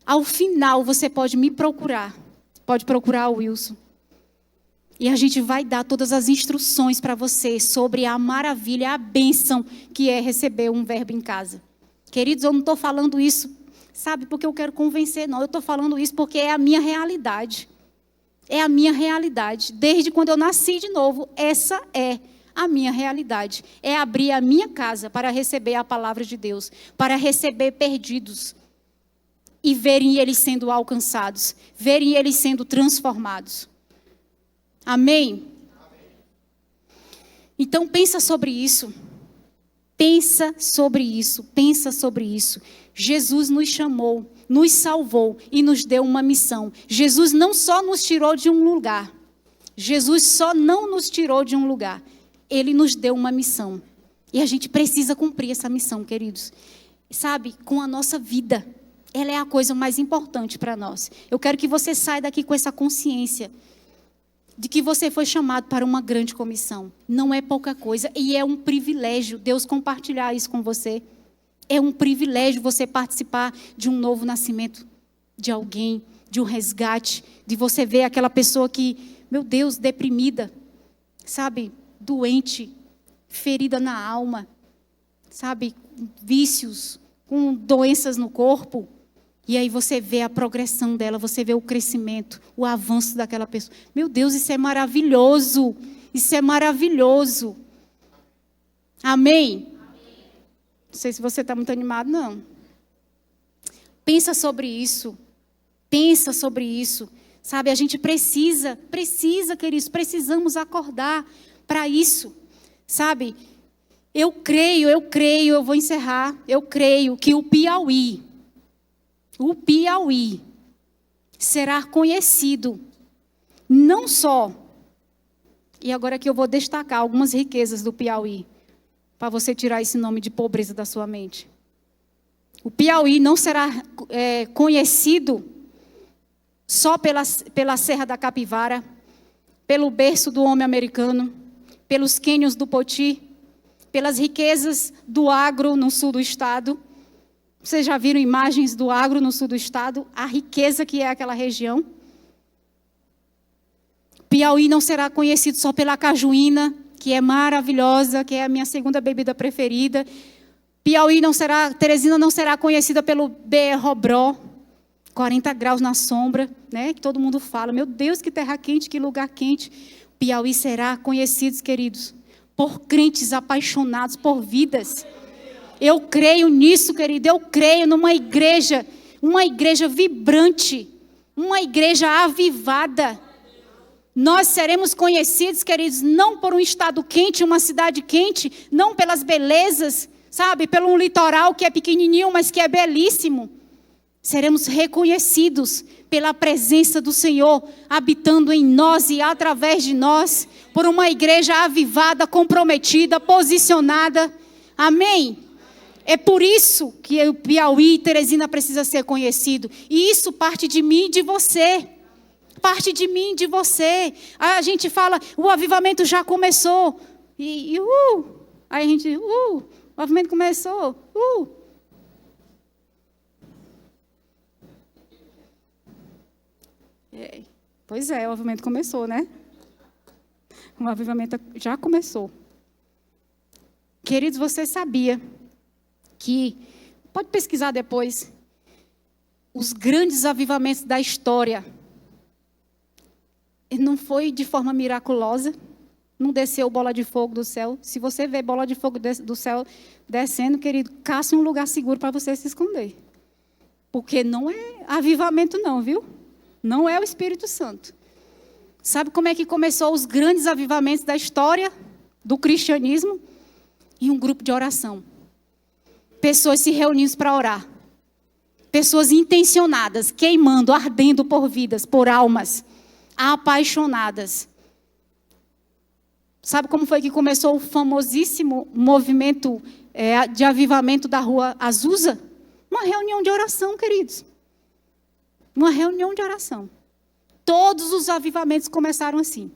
Ao final, você pode me procurar, pode procurar o Wilson. E a gente vai dar todas as instruções para você sobre a maravilha, a bênção que é receber um verbo em casa. Queridos, eu não estou falando isso, sabe, porque eu quero convencer, não. Eu estou falando isso porque é a minha realidade. É a minha realidade. Desde quando eu nasci de novo, essa é a minha realidade. É abrir a minha casa para receber a palavra de Deus, para receber perdidos e verem eles sendo alcançados, verem eles sendo transformados. Amém? Então pensa sobre isso. Pensa sobre isso, pensa sobre isso. Jesus nos chamou, nos salvou e nos deu uma missão. Jesus não só nos tirou de um lugar. Jesus só não nos tirou de um lugar. Ele nos deu uma missão. E a gente precisa cumprir essa missão, queridos. Sabe, com a nossa vida. Ela é a coisa mais importante para nós. Eu quero que você saia daqui com essa consciência de que você foi chamado para uma grande comissão. Não é pouca coisa e é um privilégio Deus compartilhar isso com você. É um privilégio você participar de um novo nascimento de alguém, de um resgate, de você ver aquela pessoa que, meu Deus, deprimida, sabe, doente, ferida na alma, sabe, vícios, com doenças no corpo. E aí você vê a progressão dela, você vê o crescimento, o avanço daquela pessoa. Meu Deus, isso é maravilhoso. Isso é maravilhoso. Amém? Não sei se você está muito animado, não. Pensa sobre isso. Pensa sobre isso. Sabe, a gente precisa, queridos, precisamos acordar para isso. Sabe, eu creio, eu vou encerrar. Eu creio que o Piauí será conhecido não só, e agora que eu vou destacar algumas riquezas do Piauí, para você tirar esse nome de pobreza da sua mente. O Piauí não será conhecido só pela Serra da Capivara, pelo berço do homem americano, pelos cânions do Poti, pelas riquezas do agro no sul do estado. Vocês já viram imagens do agro no sul do estado? A riqueza que é aquela região. Piauí não será conhecido só pela cajuína, que é maravilhosa, que é a minha segunda bebida preferida. Teresina não será conhecida pelo BR-Robró, 40 graus na sombra, né? Que todo mundo fala, meu Deus, que terra quente, que lugar quente. Piauí será conhecido, queridos, por crentes apaixonados por vidas. Eu creio nisso, querido. Eu creio numa igreja vibrante, uma igreja avivada. Nós seremos conhecidos, queridos, não por um estado quente, uma cidade quente, não pelas belezas, sabe, pelo um litoral que é pequenininho, mas que é belíssimo. Seremos reconhecidos pela presença do Senhor habitando em nós e através de nós, por uma igreja avivada, comprometida, posicionada. Amém? É por isso que o Piauí e Teresina precisa ser conhecido. E isso parte de mim e de você. Parte de mim e de você. Aí a gente fala, o avivamento já começou. Aí a gente, o avivamento começou. Pois é, o avivamento começou, né? O avivamento já começou. Queridos, você sabia que, pode pesquisar depois, os grandes avivamentos da história, não foi de forma miraculosa, não desceu bola de fogo do céu. Se você vê bola de fogo do céu descendo, querido, caça um lugar seguro para você se esconder. Porque não é avivamento não, viu? Não é o Espírito Santo. Sabe como é que começou os grandes avivamentos da história do cristianismo? Em um grupo de oração. Pessoas se reunindo para orar. Pessoas intencionadas, queimando, ardendo por vidas, por almas, apaixonadas. Sabe como foi que começou o famosíssimo movimento de avivamento da Rua Azusa? Uma reunião de oração, queridos. Uma reunião de oração. Todos os avivamentos começaram assim.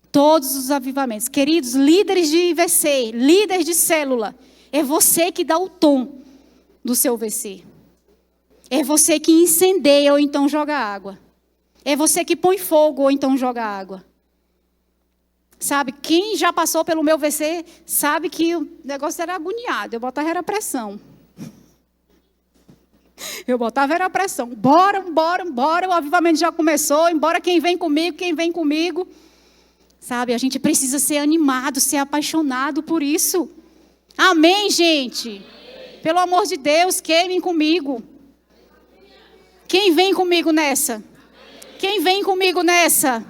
Todos os avivamentos. Queridos, líderes de IVC, líderes de célula, é você que dá o tom do seu VC. É você que incendeia ou então joga água. É você que põe fogo ou então joga água. Sabe, quem já passou pelo meu VC sabe que o negócio era agoniado. Eu botava era pressão. Bora, o avivamento já começou. Embora quem vem comigo. Sabe, a gente precisa ser animado, ser apaixonado por isso. Amém, gente? Pelo amor de Deus, queimem comigo. Quem vem comigo nessa? Quem vem comigo nessa?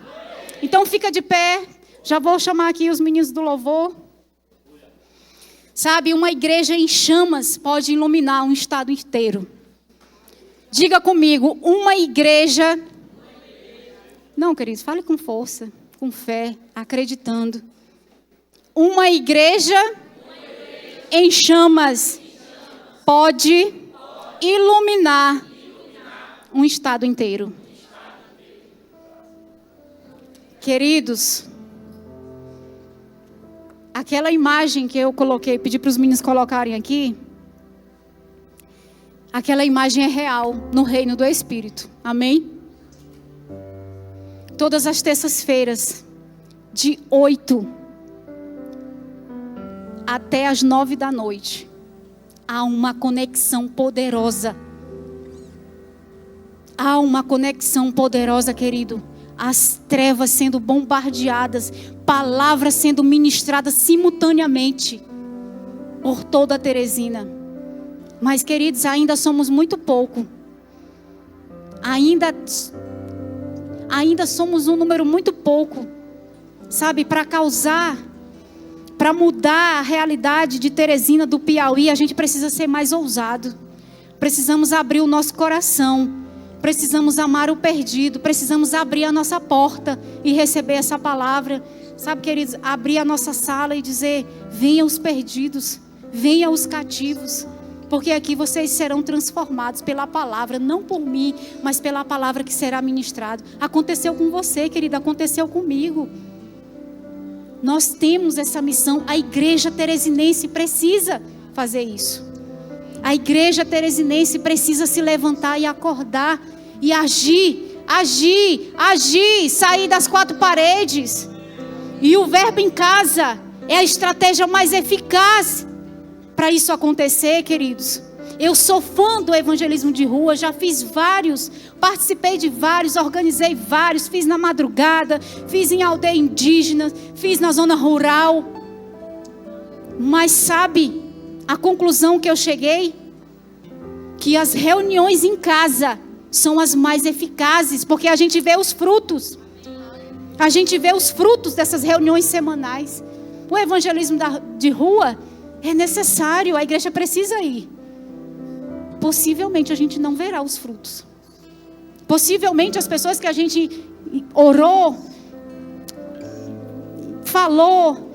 Então fica de pé. Já vou chamar aqui os meninos do louvor. Sabe, uma igreja em chamas pode iluminar um estado inteiro. Diga comigo, uma igreja... Não, queridos, fale com força, com fé, acreditando. Uma igreja em chamas pode iluminar um estado inteiro. Queridos, aquela imagem que eu coloquei, pedi para os meninos colocarem aqui, aquela imagem é real no reino do Espírito. Amém? Todas as terças-feiras, de 8 até as 9 da noite, há uma conexão poderosa. Há uma conexão poderosa, querido. As trevas sendo bombardeadas, palavras sendo ministradas simultaneamente por toda a Teresina. Mas, queridos, ainda somos muito pouco. Ainda somos um número muito pouco, sabe, para causar, para mudar a realidade de Teresina, do Piauí. A gente precisa ser mais ousado. Precisamos abrir o nosso coração. Precisamos amar o perdido. Precisamos abrir a nossa porta e receber essa palavra. Sabe, queridos, abrir a nossa sala e dizer: venham os perdidos, venham os cativos. Porque aqui vocês serão transformados pela palavra, não por mim, mas pela palavra que será ministrada. Aconteceu com você, querida, aconteceu comigo. Nós temos essa missão. A igreja teresinense precisa fazer isso. A igreja teresinense precisa se levantar e acordar e agir, sair das quatro paredes. E o verbo em casa é a estratégia mais eficaz para isso acontecer, queridos. Eu sou fã do evangelismo de rua, já fiz vários, participei de vários, organizei vários, fiz na madrugada, fiz em aldeia indígena, fiz na zona rural. Mas sabe a conclusão que eu cheguei? Que as reuniões em casa são as mais eficazes, porque a gente vê os frutos. A gente vê os frutos dessas reuniões semanais. O evangelismo de rua é necessário, a igreja precisa ir. Possivelmente a gente não verá os frutos. Possivelmente as pessoas que a gente orou, falou,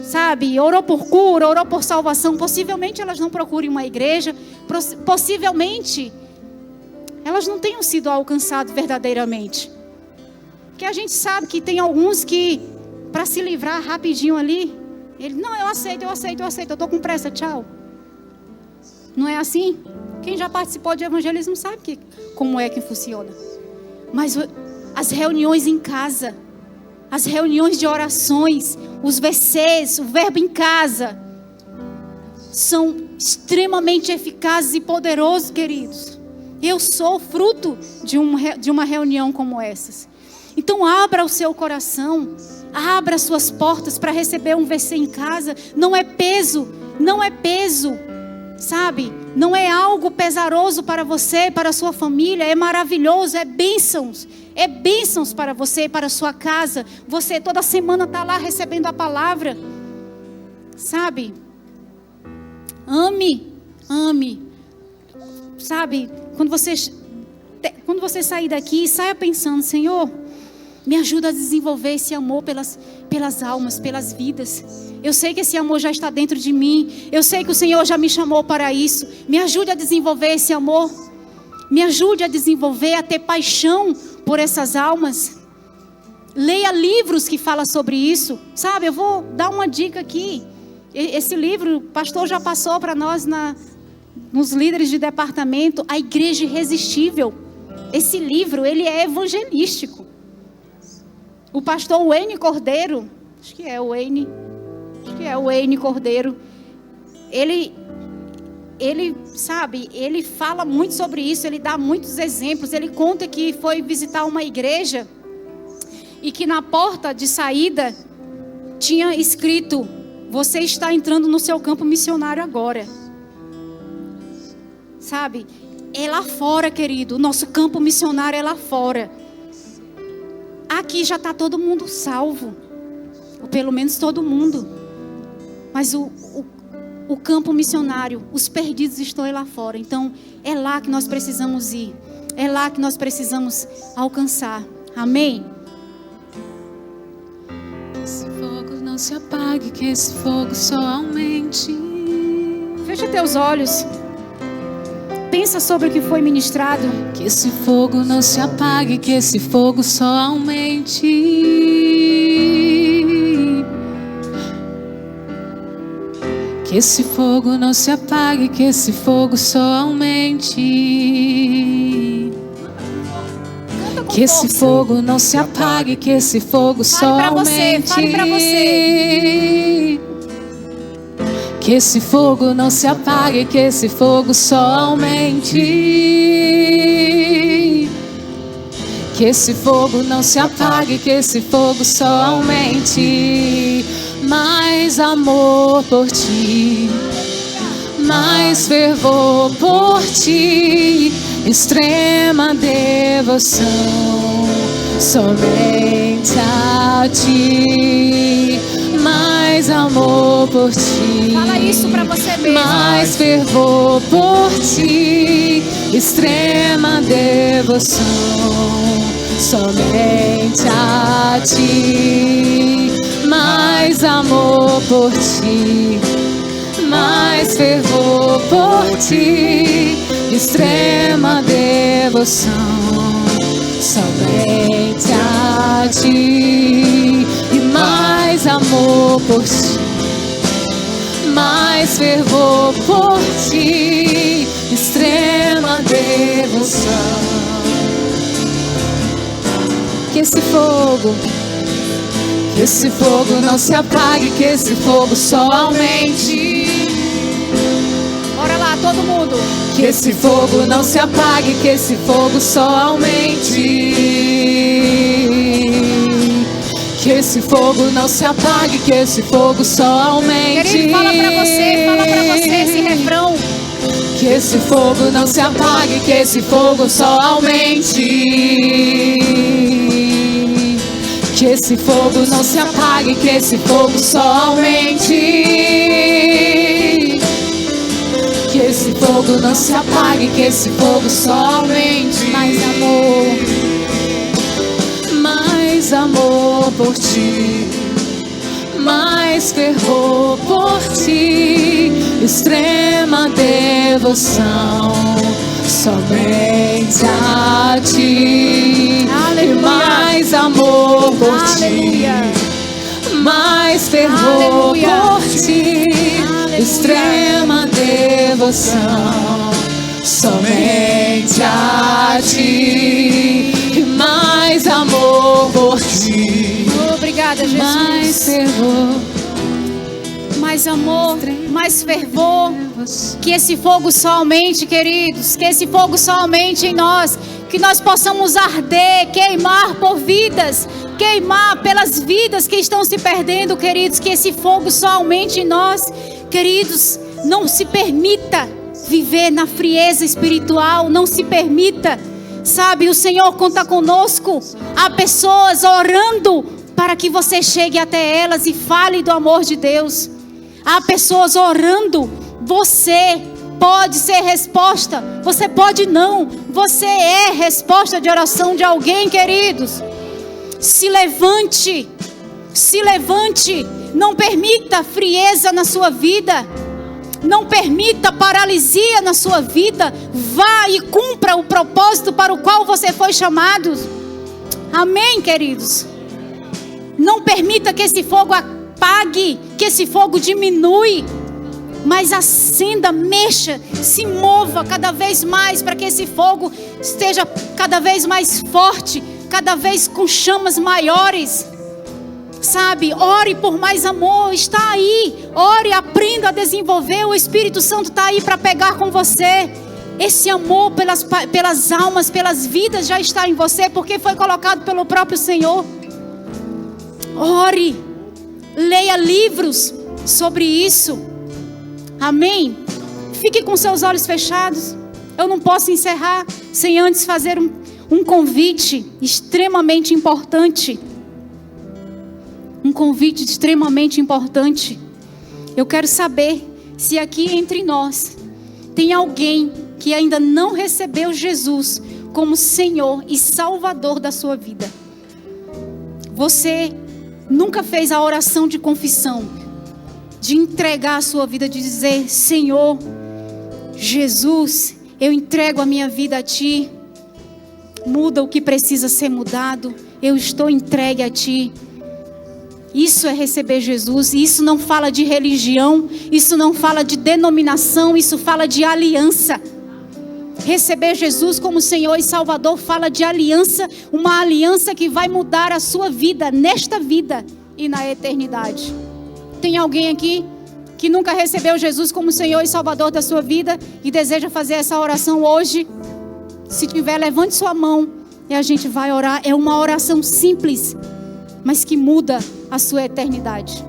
sabe, orou por cura, orou por salvação, possivelmente elas não procurem uma igreja, possivelmente elas não tenham sido alcançadas verdadeiramente. Porque a gente sabe que tem alguns que, para se livrar rapidinho ali, ele, não, eu aceito, eu estou com pressa, tchau. Não é assim? Quem já participou de evangelismo sabe como é que funciona. Mas as reuniões em casa, as reuniões de orações, os VCs, o verbo em casa, são extremamente eficazes e poderosos, queridos. Eu sou fruto de uma reunião como essas. Então abra o seu coração, abra as suas portas para receber um VC em casa. Não é peso, sabe? Não é algo pesaroso para você, para a sua família. É maravilhoso, é bênçãos para você, para a sua casa. Você toda semana está lá recebendo a palavra, sabe? Ame, sabe? Quando você sair daqui, saia pensando: Senhor, me ajuda a desenvolver esse amor pelas almas, pelas vidas. Eu sei que esse amor já está dentro de mim. Eu sei que o Senhor já me chamou para isso. Me ajude a desenvolver esse amor. Me ajude a desenvolver, a ter paixão por essas almas. Leia livros que falam sobre isso. Sabe, eu vou dar uma dica aqui. Esse livro, o pastor já passou para nós nos líderes de departamento, A Igreja Irresistível. Esse livro, ele é evangelístico. O pastor Wayne Cordeiro, acho que é o Wayne Cordeiro, ele sabe, ele fala muito sobre isso, ele dá muitos exemplos. Ele conta que foi visitar uma igreja e que na porta de saída tinha escrito: você está entrando no seu campo missionário agora. Sabe, é lá fora, querido, o nosso campo missionário é lá fora. Aqui já está todo mundo salvo. ou pelo menos todo mundo. Mas o campo missionário, os perdidos estão lá fora. Então é lá que nós precisamos ir. É lá que nós precisamos alcançar. Amém? Que esse fogo não se apague, que esse fogo só aumente. Fecha teus olhos. Pensa sobre o que foi ministrado. Que esse fogo não se apague, que esse fogo só aumente. Que esse fogo não se apague, que esse fogo só aumente. Que esse fogo não se apague, que esse fogo só aumente. Fale pra você. Que esse fogo não se apague, que esse fogo só aumente. Que esse fogo não se apague, que esse fogo só aumente. Mais amor por ti, mais fervor por ti, extrema devoção somente a ti. Mais amor por ti, Fala isso pra você mesmo. mais fervor por ti, extrema devoção somente a ti. Mais amor por ti, mais fervor por ti, extrema devoção somente a ti. E mais amor por ti, mais fervor por ti, extrema devoção. Que esse fogo não se apague, que esse fogo só aumente. Bora lá, todo mundo. Que esse fogo não se apague, que esse fogo só aumente. Que esse fogo não se apague, que esse fogo só aumente. Querido, fala pra você esse refrão. Que esse fogo não se apague, que esse fogo só aumente. Que esse fogo não se apague, que esse fogo só aumente. Que esse fogo não se apague, que esse fogo só aumente. Mais amor por ti, mais fervor por ti, extrema devoção somente a ti. Aleluia. E mais amor por Aleluia. ti, mais fervor Aleluia. por ti, Aleluia. extrema devoção somente a ti. E mais amor por ti, Obrigada, mais Jesus. fervor. Mais amor, mais fervor. Que esse fogo só aumente, queridos. Que esse fogo só aumente em nós. Que nós possamos arder, queimar por vidas. Queimar pelas vidas que estão se perdendo, queridos. Que esse fogo só aumente em nós. Queridos, não se permita viver na frieza espiritual. Não se permita. Sabe, o Senhor conta conosco. Há pessoas orando para que você chegue até elas e fale do amor de Deus. Há pessoas orando. Você pode ser resposta. Você pode não. Você é resposta de oração de alguém, queridos. Se levante. Se levante. Não permita frieza na sua vida. Não permita paralisia na sua vida. Vá e cumpra o propósito para o qual você foi chamado. Amém, queridos? Não permita que esse fogo apague, que esse fogo diminui, mas acenda, mexa, se mova cada vez mais para que esse fogo esteja cada vez mais forte, cada vez com chamas maiores. Sabe, ore por mais amor, está aí. Ore, aprenda a desenvolver. O Espírito Santo está aí para pegar com você. Esse amor pelas almas, pelas vidas já está em você, porque foi colocado pelo próprio Senhor. Ore, leia livros sobre isso. Amém? Fique com seus olhos fechados. Eu não posso encerrar sem antes fazer um convite extremamente importante. um convite extremamente importante. Eu quero saber se aqui entre nós tem alguém que ainda não recebeu Jesus como Senhor e Salvador da sua vida. Você nunca fez a oração de confissão, de entregar a sua vida, de dizer: Senhor, Jesus, eu entrego a minha vida a Ti. Muda o que precisa ser mudado. Eu estou entregue a Ti. Isso é receber Jesus. E isso não fala de religião, isso não fala de denominação, isso fala de aliança. Receber Jesus como Senhor e Salvador fala de aliança, uma aliança que vai mudar a sua vida, nesta vida e na eternidade. Tem alguém aqui que nunca recebeu Jesus como Senhor e Salvador da sua vida e deseja fazer essa oração hoje? Se tiver, levante sua mão e a gente vai orar. É uma oração simples, mas que muda a sua eternidade,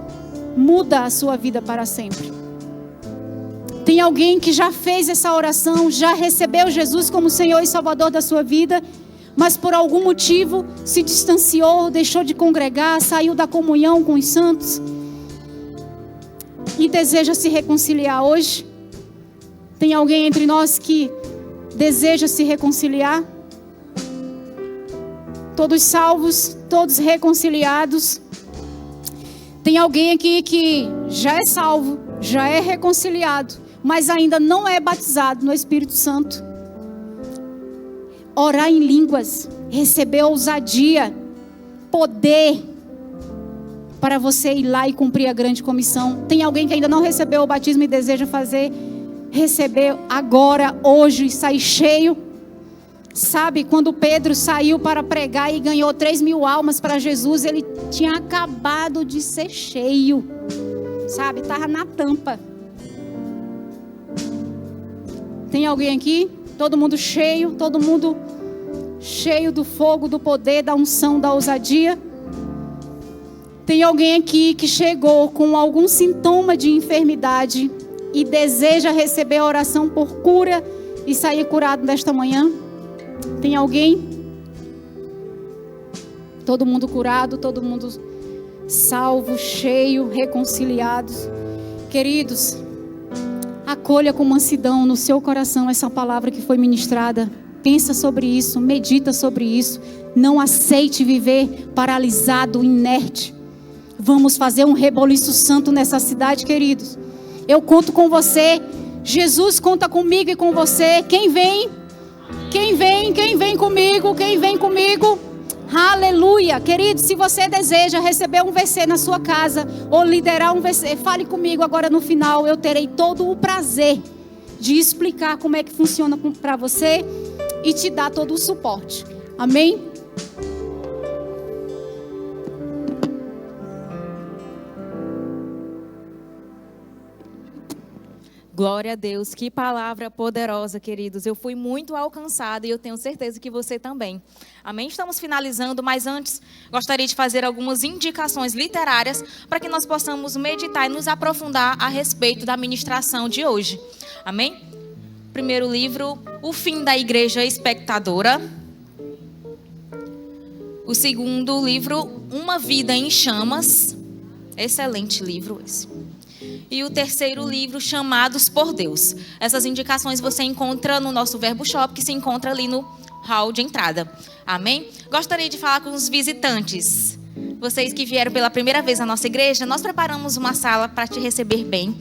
muda a sua vida para sempre. Tem alguém que já fez essa oração, já recebeu Jesus como Senhor e Salvador da sua vida, mas por algum motivo se distanciou, deixou de congregar, saiu da comunhão com os santos e deseja se reconciliar hoje? Tem alguém entre nós que deseja se reconciliar? Todos salvos, todos reconciliados. Tem alguém aqui que já é salvo, já é reconciliado, mas ainda não é batizado no Espírito Santo? Orar em línguas, receber ousadia, poder para você ir lá e cumprir a grande comissão. Tem alguém que ainda não recebeu o batismo e deseja receber agora, hoje, sair cheio? Sabe, quando Pedro saiu para pregar e ganhou 3.000 almas para Jesus, ele tinha acabado de ser cheio, sabe, estava na tampa. Tem alguém aqui? Todo mundo cheio do fogo, do poder, da unção, da ousadia? Tem alguém aqui que chegou com algum sintoma de enfermidade e deseja receber a oração por cura e sair curado nesta manhã? Tem alguém? Todo mundo curado, todo mundo salvo, cheio, reconciliados. Queridos, acolha com mansidão no seu coração essa palavra que foi ministrada. Pensa sobre isso, medita sobre isso. Não aceite viver paralisado, inerte. Vamos fazer um reboliço santo nessa cidade, queridos. Eu conto com você. Jesus conta comigo e com você. Quem vem? Quem vem? Quem vem comigo? Quem vem comigo? Aleluia. Queridos, se você deseja receber um VC na sua casa ou liderar um VC, fale comigo agora no final. Eu terei todo o prazer de explicar como é que funciona para você e te dar todo o suporte. Amém? Glória a Deus, que palavra poderosa, queridos. Eu fui muito alcançada e eu tenho certeza que você também. Amém? Estamos finalizando, mas antes gostaria de fazer algumas indicações literárias para que nós possamos meditar e nos aprofundar a respeito da ministração de hoje. Amém? Primeiro livro, O Fim da Igreja Espectadora. O segundo livro, Uma Vida em Chamas. Excelente livro esse. E o terceiro livro, Chamados por Deus. Essas indicações você encontra no nosso Verbo Shop, que se encontra ali no hall de entrada. Amém? Gostaria de falar com os visitantes. Vocês que vieram pela primeira vez à nossa igreja, nós preparamos uma sala para te receber bem,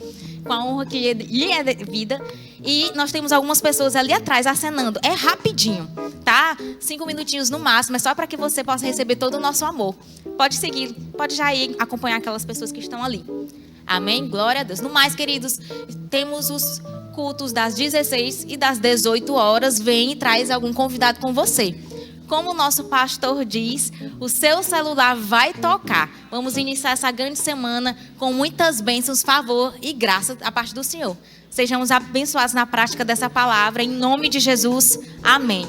com a honra que lhe é devida. E nós temos algumas pessoas ali atrás acenando. É rapidinho, tá? 5 minutinhos no máximo, é só para que você possa receber todo o nosso amor. Pode seguir, pode já ir acompanhar aquelas pessoas que estão ali. Amém? Glória a Deus. No mais, queridos, temos os cultos das 16 e das 18 horas. Vem e traz algum convidado com você. Como o nosso pastor diz, o seu celular vai tocar. Vamos iniciar essa grande semana com muitas bênçãos, favor e graça da parte do Senhor. Sejamos abençoados na prática dessa palavra. Em nome de Jesus. Amém.